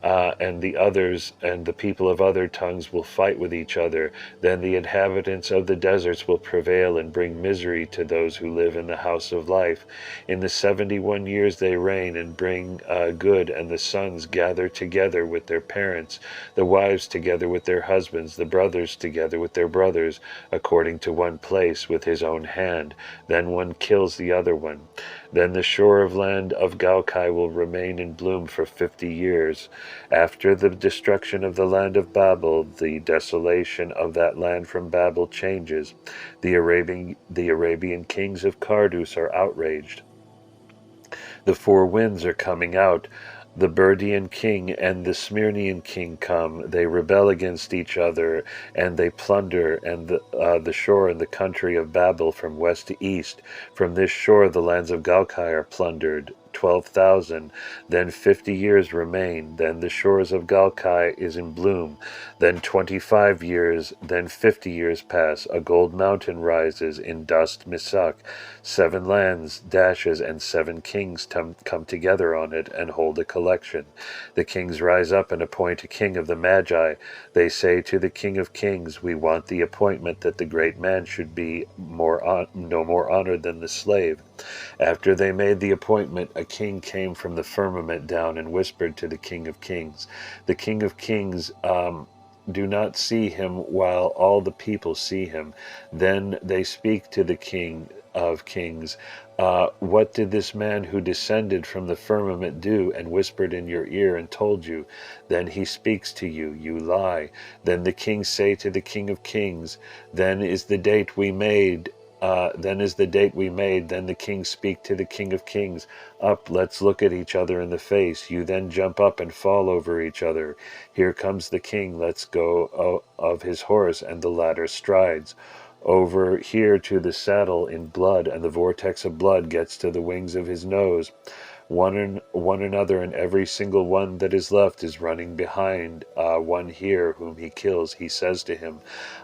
S1: and the others, and the people of other tongues will fight with each other. Then the inhabitants of the deserts will prevail and bring misery to those who live in the house of life. In the 71 years they reign and bring good, and the sons gather together with their parents, the wives together with their husbands, the brothers together with their brothers, according to one place with his own hand. Then one kills the other one. Then the shore of land of Gaukai will remain in bloom for 50 years. After the destruction of the land of Babel, the desolation of that land from Babel changes. The Arabian kings of Cardus are outraged. The four winds are coming out. The Burdian king and the Smyrnian king come. They rebel against each other, and they plunder and the shore and the country of Babel from west to east. From this shore the lands of Gaukai are plundered. 12,000. Then 50 years remain. Then the shores of Gaukai is in bloom. Then 25 years. Then 50 years pass. A gold mountain rises in dust Misak. 7 lands dashes, and 7 kings come together on it and hold a collection. The kings rise up and appoint a king of the Magi. They say to the King of Kings, "We want the appointment that the great man should be no more honored than the slave." After they made the appointment, a king came from the firmament down and whispered to the King of Kings. The King of Kings do not see him while all the people see him. Then they speak to the King of Kings. What did this man who descended from the firmament do and whispered in your ear and told you? Then he speaks to you. You lie. Then the kings say to the King of Kings, Then is the date we made. Then the kings speak to the King of Kings. Up, let's look at each other in the face. You then jump up and fall over each other. Here comes the king, let's go of his horse, and the latter strides over here to the saddle in blood, and the vortex of blood gets to the wings of his nose. One another, and every single one that is left is running behind one here whom he kills. He says to him,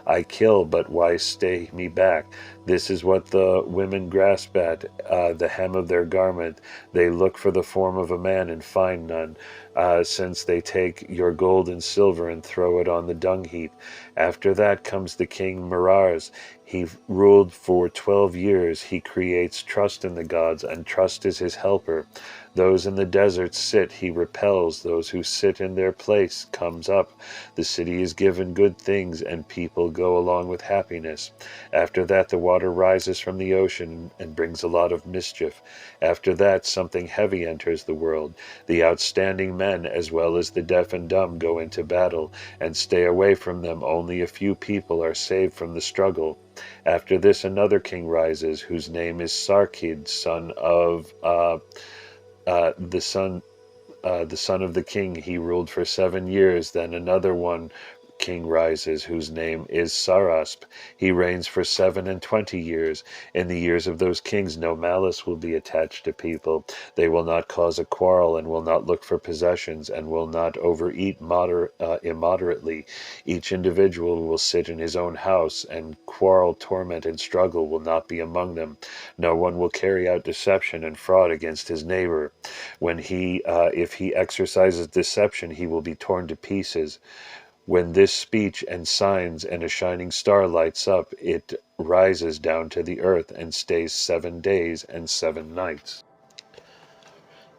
S1: I kill, but why stay me back? This is what the women grasp at, the hem of their garment. They look for the form of a man and find none, since they take your gold and silver and throw it on the dung heap. After that comes the king Meraz. He ruled for 12 years. He creates trust in the gods, and trust is his helper. Those in the desert sit, he repels. Those who sit in their place comes up. The city is given good things, and people go along with happiness. After that, the water rises from the ocean and brings a lot of mischief. After that, something heavy enters the world. The outstanding men, as well as the deaf and dumb, go into battle, and stay away from them. Only a few people are saved from the struggle. After this, another king rises, whose name is Sarkid, son of the son of the king. He ruled for 7 years. Then another king rises, whose name is Sarasp. He reigns for 27 years. In the years of those kings, no malice will be attached to people. They will not cause a quarrel, and will not look for possessions, and will not overeat immoderately. Each individual will sit in his own house, and quarrel, torment, and struggle will not be among them. No one will carry out deception and fraud against his neighbor. If he exercises deception, he will be torn to pieces. When this speech and signs and a shining star lights up, it rises down to the earth and stays 7 days and 7 nights.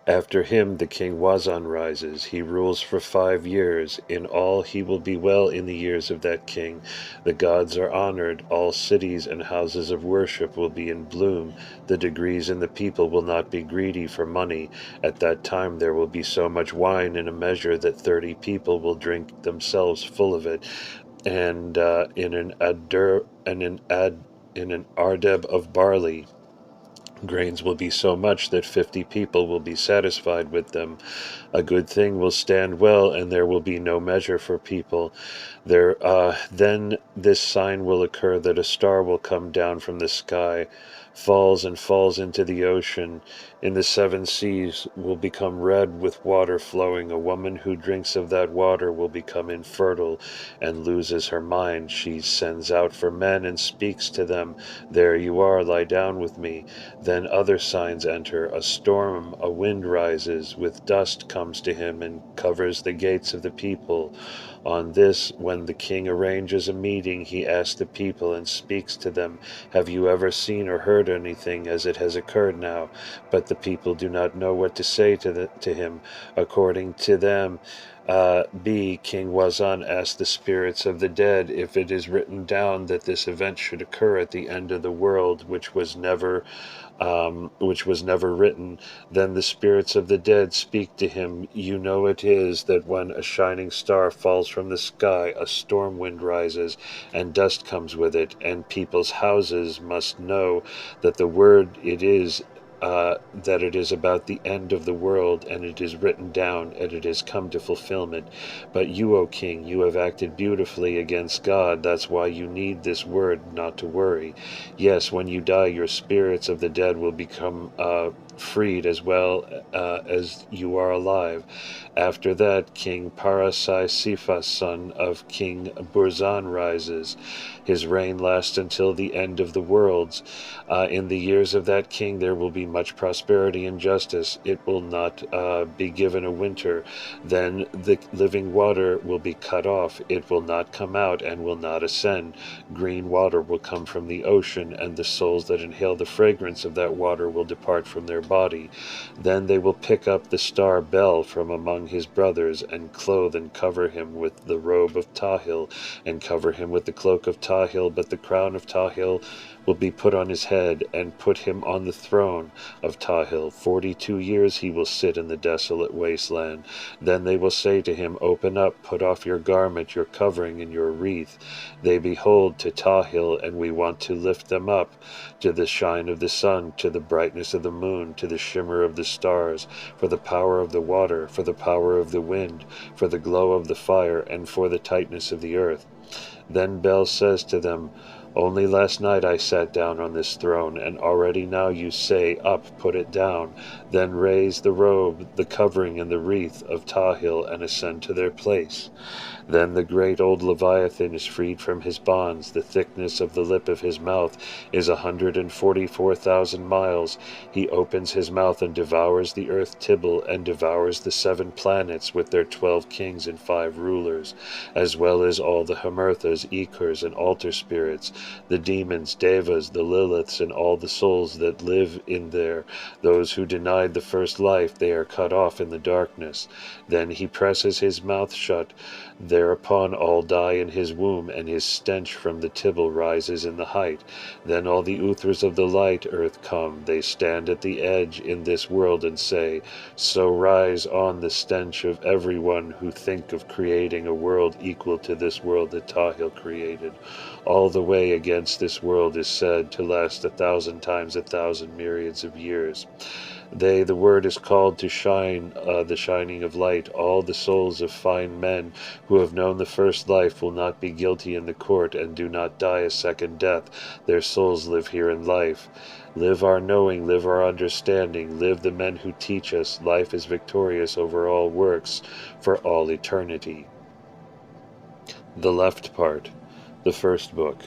S1: After him the king Wazan rises. He rules for 5 years. In all he will be well in the years of that king. The gods are honored. All cities and houses of worship will be in bloom. The degrees in the people will not be greedy for money. At that time there will be so much wine in a measure that 30 people will drink themselves full of it. And in an ardeb of barley, grains will be so much that 50 people will be satisfied with them. A good thing will stand well, and there will be no measure for people. Then this sign will occur, that a star will come down from the sky, falls and falls into the ocean. In the 7 seas will become red with water flowing. A woman who drinks of that water will become infertile and loses her mind. She sends out for men and speaks to them. There you are, lie down with me. Then other signs enter. A storm, a wind rises, with dust comes to him and covers the gates of the people. On this, when the king arranges a meeting, he asks the people and speaks to them, have you ever seen or heard anything as it has occurred now? But the people do not know what to say to him. According to them, King Wazan asked the spirits of the dead if it is written down that this event should occur at the end of the world, which was never written. Then the spirits of the dead speak to him. You know it is that when a shining star falls from the sky, a storm wind rises, and dust comes with it, and people's houses must know that the word it is that it is about the end of the world, and it is written down, and it has come to fulfillment. But you, O king, you have acted beautifully against God. That's why you need this word not to worry. Yes, when you die, your spirits of the dead will become freed as well as you are alive. After that, King Parasai Sifa, son of King Burzan, rises. His reign lasts until the end of the worlds. In the years of that king there will be much prosperity and justice. It will not be given a winter. Then the living water will be cut off. It will not come out and will not ascend. Green water will come from the ocean, and the souls that inhale the fragrance of that water will depart from their body. Then they will pick up the star Bel from among his brothers, and clothe and cover him with the robe of Tahil, and cover him with the cloak of Tahil, but the crown of Tahil will be put on his head, and put him on the throne of Tahil. 42 years he will sit in the desolate wasteland. Then they will say to him, open up, put off your garment, your covering, and your wreath. They behold to Tahil, and we want to lift them up, to the shine of the sun, to the brightness of the moon, to the shimmer of the stars, for the power of the water, for the power of the wind, for the glow of the fire, and for the tightness of the earth. Then Bel says to them, only last night I sat down on this throne, and already now you say, up, put it down. Then raise the robe, the covering, and the wreath of Tahil, and ascend to their place. Then the great old Leviathan is freed from his bonds. The thickness of the lip of his mouth is 144,000 miles. He opens his mouth and devours the earth Tibble, and devours the 7 planets with their 12 kings and 5 rulers, as well as all the Hamerthas, Ekers, and altar spirits, the demons, Devas, the Liliths, and all the souls that live in there. Those who denied the first life, they are cut off in the darkness. Then he presses his mouth shut. Thereupon all die in his womb, and his stench from the Tibble rises in the height. Then all the Uthras of the light earth come. They stand at the edge in this world and say, so rise on the stench of everyone who think of creating a world equal to this world that Tahil created. All the way against this world is said to last 1,000 times 1,000 myriads of years. The word is called to shine, the shining of light. All the souls of fine men who have known the first life will not be guilty in the court, and do not die a second death. Their souls live here in life. Live our knowing, live our understanding, live the men who teach us. Life is victorious over all works for all eternity. The left part, the first book.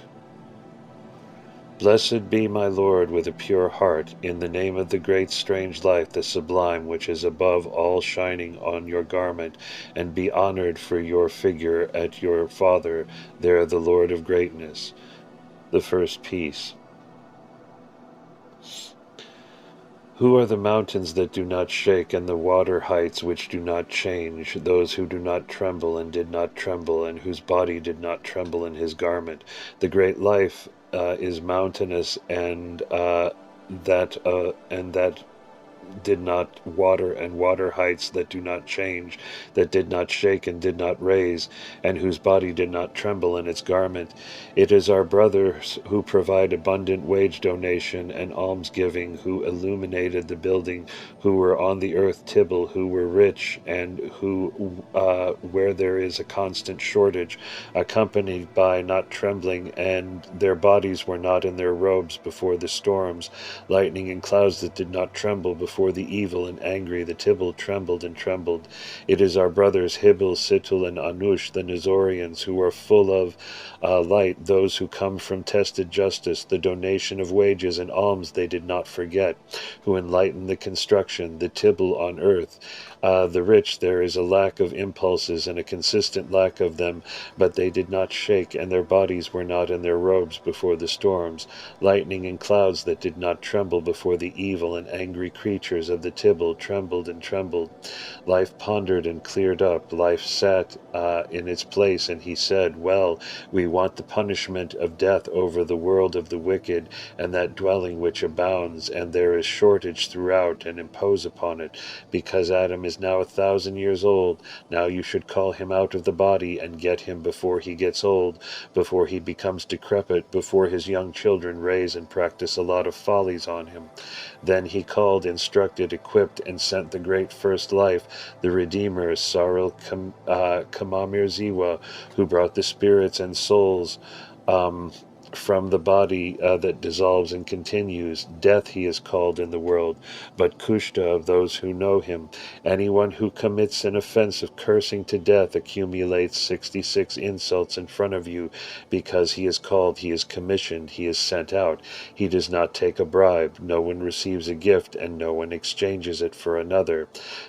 S1: Blessed be my Lord with a pure heart, in the name of the great strange light, the sublime, which is above all shining on your garment, and be honored for your figure at your Father, there the Lord of greatness. The first piece. Who are the mountains that do not shake, and the water heights which do not change, those who do not tremble and did not tremble, and whose body did not tremble in his garment? The great life is mountainous, and that did not water, and water heights that do not change, that did not shake and did not raise, and whose body did not tremble in its garment. It is our brothers who provide abundant wage donation and almsgiving, who illuminated the building, who were on the earth Tibble, who were rich, and who, where there is a constant shortage, accompanied by not trembling, and their bodies were not in their robes before the storms, lightning and clouds that did not tremble before the evil and angry, the Tibble trembled and trembled. It is our brothers Hibble, Sittul, and Anush, the Nazorians, who are full of light, those who come from tested justice, the donation of wages and alms they did not forget, who enlighten the construction, the Tibble on earth. The rich, there is a lack of impulses and a consistent lack of them, but they did not shake, and their bodies were not in their robes before the storms, lightning and clouds that did not tremble before the evil and angry creatures of the Tibble trembled and trembled. Life pondered and cleared up. Life sat in its place, and he said, well, we want the punishment of death over the world of the wicked, and that dwelling which abounds, and there is shortage throughout, and impose upon it, because Adam is now 1,000 years old. Now you should call him out of the body, and get him before he gets old, before he becomes decrepit, before his young children raise and practice a lot of follies on him. Then he called, instructed, equipped, and sent the great first life, the Redeemer, Saril Kamamir Ziwa, who brought the spirits and souls from the body that dissolves and continues. Death he is called in the world, but Kushta of those who know him. Anyone who commits an offense of cursing to death accumulates 66 insults in front of you, because he is called, he is commissioned, he is sent out. He does not take a bribe, no one receives a gift, and no one exchanges it for another.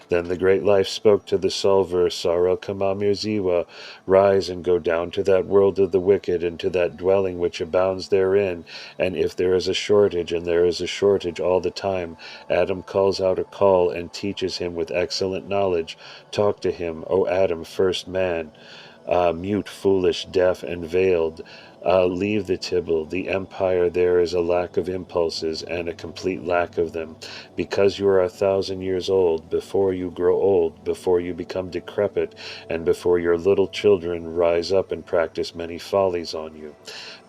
S1: Then the great life spoke to the solver, Saril Kamamir Ziwa, rise and go down to that world of the wicked, and to that dwelling which abounds therein, and if there is a shortage, and there is a shortage all the time, Adam calls out a call and teaches him with excellent knowledge. Talk to him, O Adam, first man, mute, foolish, deaf, and veiled. Leave the Tibble, the empire. There is a lack of impulses, and a complete lack of them, because you are 1,000 years old, before you grow old, before you become decrepit, and before your little children rise up and practice many follies on you.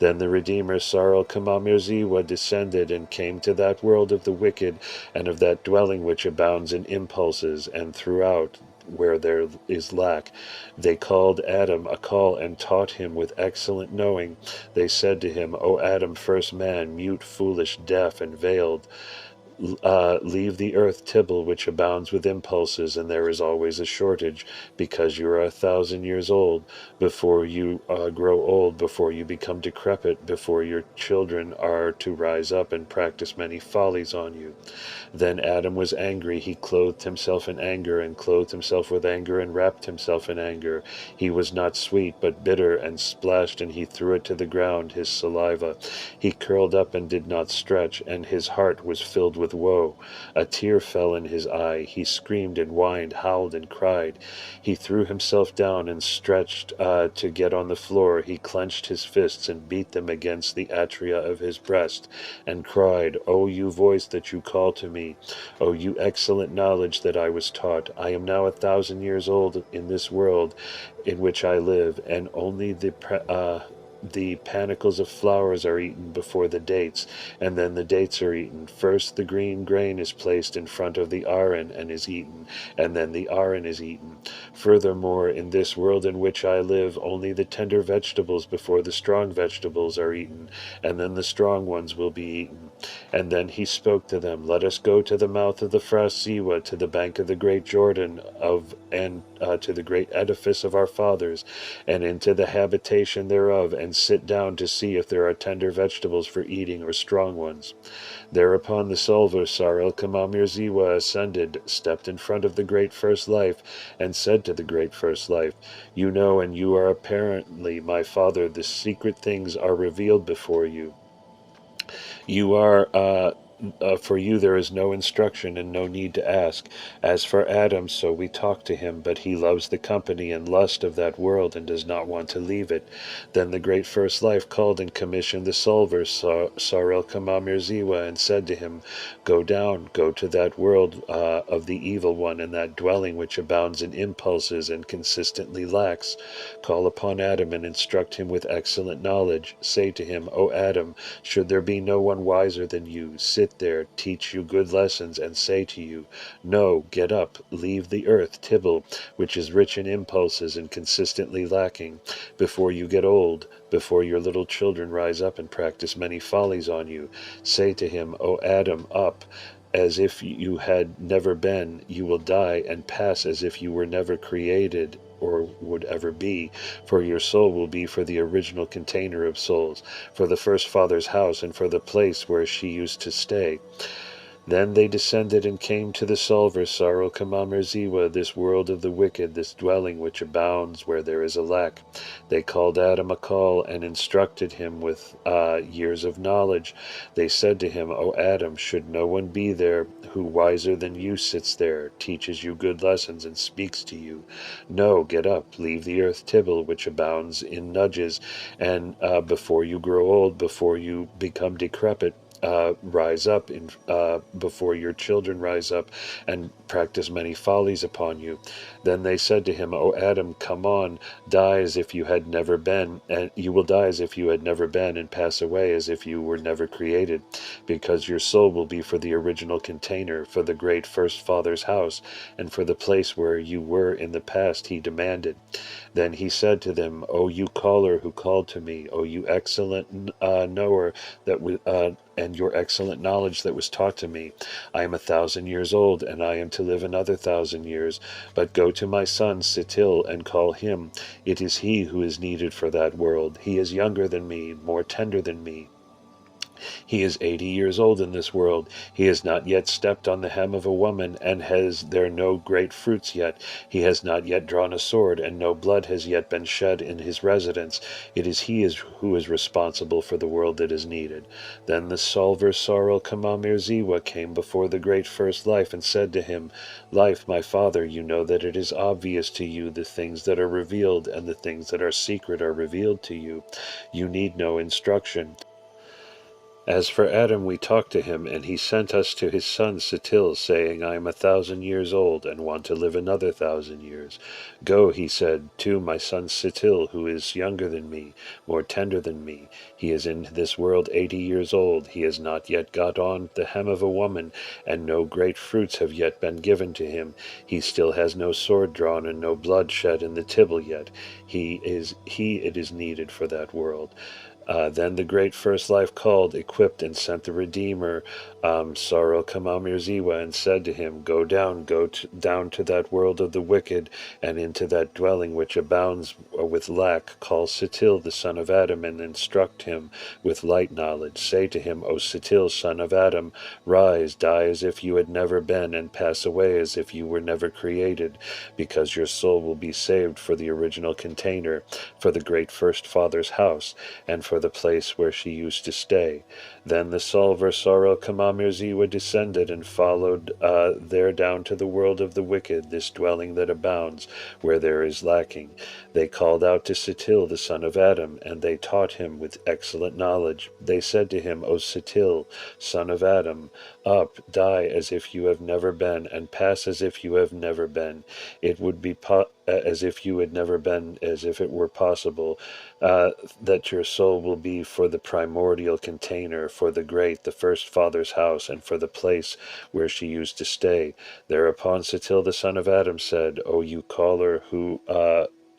S1: Then the Redeemer, Saril Kamamir Ziwa, descended and came to that world of the wicked, and of that dwelling which abounds in impulses, and throughout, where there is lack. They called Adam a call and taught him with excellent knowing. They said to him, O Adam, first man, mute, foolish, deaf, and veiled, leave the earth Tibble, which abounds with impulses, and there is always a shortage, because you are 1,000 years old, before you grow old, before you become decrepit, before your children are to rise up and practice many follies on you. Then Adam was angry. He clothed himself in anger, and clothed himself with anger, and wrapped himself in anger. He was not sweet, but bitter, and splashed, and he threw it to the ground, his saliva. He curled up and did not stretch, and his heart was filled with woe. A tear fell in his eye. He screamed and whined, howled and cried. He threw himself down and stretched to get on the floor. He clenched his fists and beat them against the atria of his breast, and cried, O you voice that you call to me, O you excellent knowledge that I was taught, I am now 1,000 years old in this world in which I live, and only the panicles of flowers are eaten before the dates, and then the dates are eaten. First the green grain is placed in front of the aron and is eaten, and then the aron is eaten. Furthermore, in this world in which I live, only the tender vegetables before the strong vegetables are eaten, and then the strong ones will be eaten. And then he spoke to them, Let us go to the mouth of the Frasiwa, to the bank of the great Jordan, and to the great edifice of our fathers, and into the habitation thereof, and sit down to see if there are tender vegetables for eating, or strong ones. Thereupon the solver Sarel Kamamir ascended, stepped in front of the great first life, and said to the great first life, You know, and you are apparently my father, the secret things are revealed before you. You are, for you there is no instruction and no need to ask. As for Adam, so we talk to him, but he loves the company and lust of that world and does not want to leave it. Then the great first life called and commissioned the solver, Sarel Kamamir and said to him, Go down, go to that world of the evil one, and that dwelling which abounds in impulses and consistently lacks. Call upon Adam and instruct him with excellent knowledge. Say to him, O Adam, should there be no one wiser than you, sit there, teach you good lessons, and say to you, No, get up, leave the earth, Tibble, which is rich in impulses and consistently lacking, before you get old, before your little children rise up and practice many follies on you. Say to him, O Adam, up, as if you had never been, you will die and pass as if you were never created or would ever be, for your soul will be for the original container of souls, for the first father's house, and for the place where she used to stay. Then they descended and came to the solver Sarel Kamamir this world of the wicked, this dwelling which abounds where there is a lack. They called Adam a call and instructed him with years of knowledge. They said to him, O Adam, should no one be there who wiser than you sits there, teaches you good lessons, and speaks to you? No, get up, leave the earth Tibble, which abounds in nudges, and before you grow old, before you become decrepit, rise up before your children rise up and practice many follies upon you. Then they said to him, O Adam, come on, die as if you had never been, and you will die as if you had never been, and pass away as if you were never created, because your soul will be for the original container, for the great first father's house, and for the place where you were in the past, he demanded. Then he said to them, O you caller who called to me, O you excellent knower and your excellent knowledge that was taught to me. I am 1,000 years old, and I am to live another 1,000 years. But go to my son Sitil and call him. It is he who is needed for that world. He is younger than me, more tender than me. He is 80 years old in this world. He has not yet stepped on the hem of a woman, and has there no great fruits yet. He has not yet drawn a sword, and no blood has yet been shed in his residence. It is he who is responsible for the world that is needed. Then the solver Sarel Kamamir came before the great first life and said to him, Life, my father, you know that it is obvious to you the things that are revealed, and the things that are secret are revealed to you. You need no instruction. As for Adam, we talked to him, and he sent us to his son Sitil, saying, I am 1,000 years old, and want to live another 1,000 years. Go, he said, to my son Sitil, who is younger than me, more tender than me. He is in this world 80 years old. He has not yet got on the hem of a woman, and no great fruits have yet been given to him. He still has no sword drawn, and no blood shed in the Tibble yet. It is needed for that world. Then the great first life called, equipped, and sent the Redeemer, Sarel Kamamir and said to him, Go down, down to that world of the wicked, and into that dwelling which abounds with lack. Call Sitil, the son of Adam, and instruct him with light knowledge. Say to him, O Sitil, son of Adam, rise, die as if you had never been, and pass away as if you were never created, because your soul will be saved for the original container, for the great first father's house, and for the place where she used to stay. Then the solver Sarel Kamamir descended and followed there down to the world of the wicked, this dwelling that abounds, where there is lacking. They called out to Sitil, the son of Adam, and they taught him with excellent knowledge. They said to him, O Sitil, son of Adam, up, die as if you have never been, and pass as if you have never been. It would be as if you had never been, as if it were possible, that your soul will be for the primordial container, for the great, the first father's house, and for the place where she used to stay. Thereupon Sitil, the son of Adam, said, O you caller who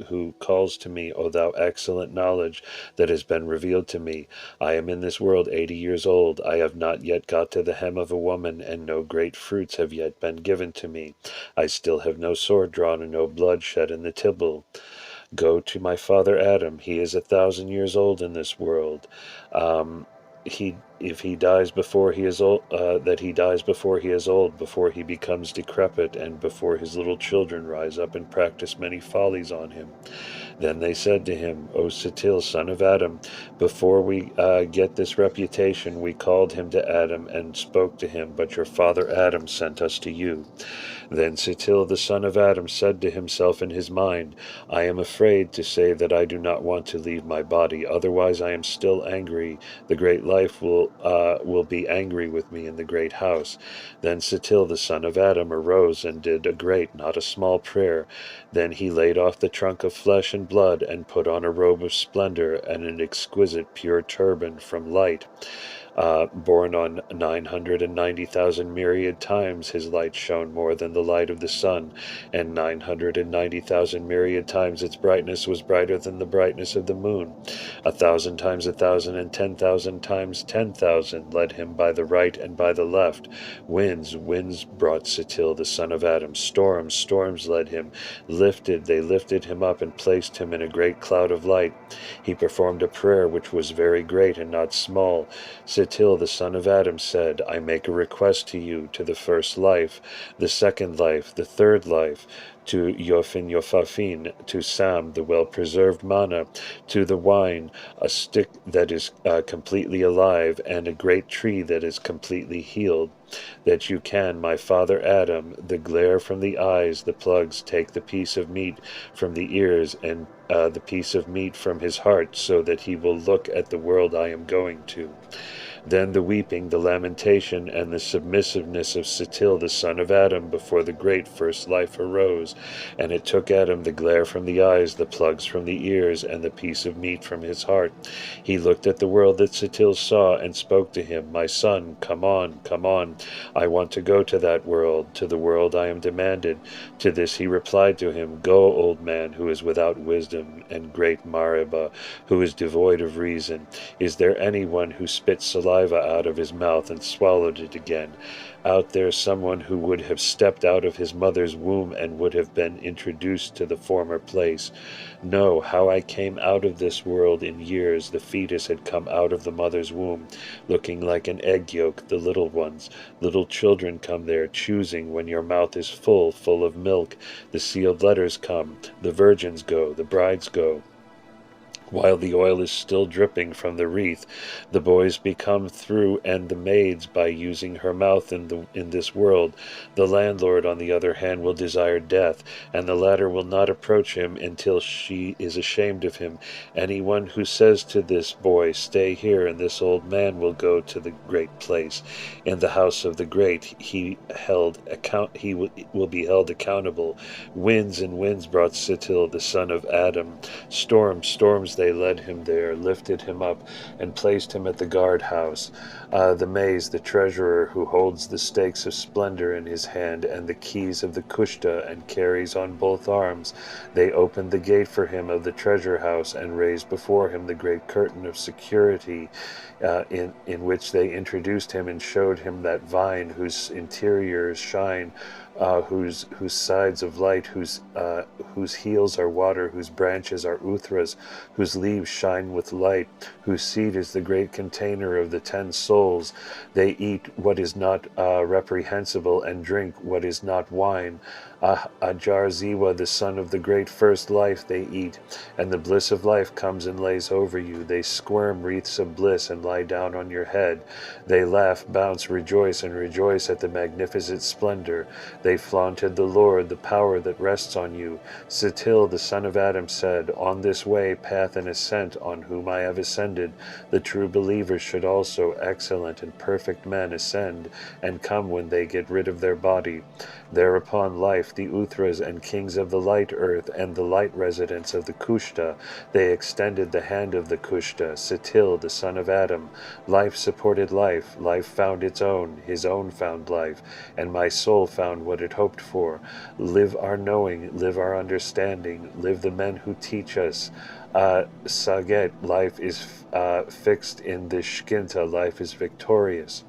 S1: who calls to me, O thou excellent knowledge that has been revealed to me. I am in this world 80 years old. I have not yet got to the hem of a woman, and no great fruits have yet been given to me. I still have no sword drawn and no blood shed in the Tibble. Go to my father Adam. He is 1,000 years old in this world. If he dies before he is old, that he dies before he is old, before he becomes decrepit, and before his little children rise up and practice many follies on him. Then they said to him, O Satil, son of Adam, before we get this reputation, we called him to Adam and spoke to him, but your father Adam sent us to you. Then Satil, the son of Adam, said to himself in his mind, I am afraid to say that I do not want to leave my body, otherwise I am still angry. The great life will be angry with me in the great house. Then Satil, the son of Adam, arose and did a great, not a small prayer. Then he laid off the trunk of flesh and blood, and put on a robe of splendor and an exquisite pure turban from light. Born on 990,000 myriad times, his light shone more than the light of the sun, and 990,000 myriad times its brightness was brighter than the brightness of the moon. 1,000 times 1,000 and 10,000 times 10,000 led him by the right and by the left. Winds brought Satil, the son of Adam. Storms led him. They lifted him up and placed him in a great cloud of light. He performed a prayer which was very great and not small. Satil, the son of Adam, said, I make a request to you, to the first life, the second life, the third life, to Yofin Yofafin, to Sam, the well-preserved manna, to the wine, a stick that is completely alive, and a great tree that is completely healed, that you can, my father Adam, the glare from the eyes, the plugs, take the piece of meat from the ears, and the piece of meat from his heart, so that he will look at the world I am going to. Then the weeping, the lamentation, and the submissiveness of Satil, the son of Adam, before the great first life arose, and it took Adam the glare from the eyes, the plugs from the ears, and the piece of meat from his heart. He looked at the world that Satil saw, and spoke to him, My son, come on, come on. I want to go to that world, to the world I am demanded. To this he replied to him, Go, old man, who is without wisdom, and great Rba, who is devoid of reason. Is there anyone who spits saliva out of his mouth and swallowed it again? Out there someone who would have stepped out of his mother's womb and would have been introduced to the former place. No, how I came out of this world in years, the fetus had come out of the mother's womb, looking like an egg yolk, the little ones. Little children come there, choosing when your mouth is full of milk. The sealed letters come, the virgins go, the brides go. While the oil is still dripping from the wreath, the boys become through, and the maids, by using her mouth in this world. The landlord, on the other hand, will desire death, and the latter will not approach him until she is ashamed of him. Anyone who says to this boy, Stay here, and this old man will go to the great place. In the house of the great, he will be held accountable. Winds and winds brought Satil, the son of Adam. Storms they led him there, lifted him up, and placed him at the guard-house. The Maze, the treasurer, who holds the stakes of splendor in his hand, and the keys of the Kushta, and carries on both arms, they opened the gate for him of the treasure-house, and raised before him the great curtain of security, in which they introduced him and showed him that vine whose interiors shine, whose sides of light, whose heels are water, whose branches are uthras, whose leaves shine with light, whose seed is the great container of the 10 souls. They eat what is not reprehensible, and drink what is not wine. Jar Ziwa, the son of the great first life, they eat, and the bliss of life comes and lays over you. They squirm wreaths of bliss and lie down on your head. They laugh, bounce, rejoice, and rejoice at the magnificent splendor. They flaunted the Lord, the power that rests on you. Satil, the son of Adam, said, On this way, path and ascent, on whom I have ascended, the true believers should also, excellent and perfect men, ascend, and come when they get rid of their body. Thereupon life life, the Uthras and kings of the light earth and the light residents of the Kushta. They extended the hand of the Kushta. Satil, the son of Adam. Life supported life. Life found its own. His own found life. And my soul found what it hoped for. Live our knowing. Live our understanding. Live the men who teach us. Saget, life is fixed in the Shkinta. Life is victorious.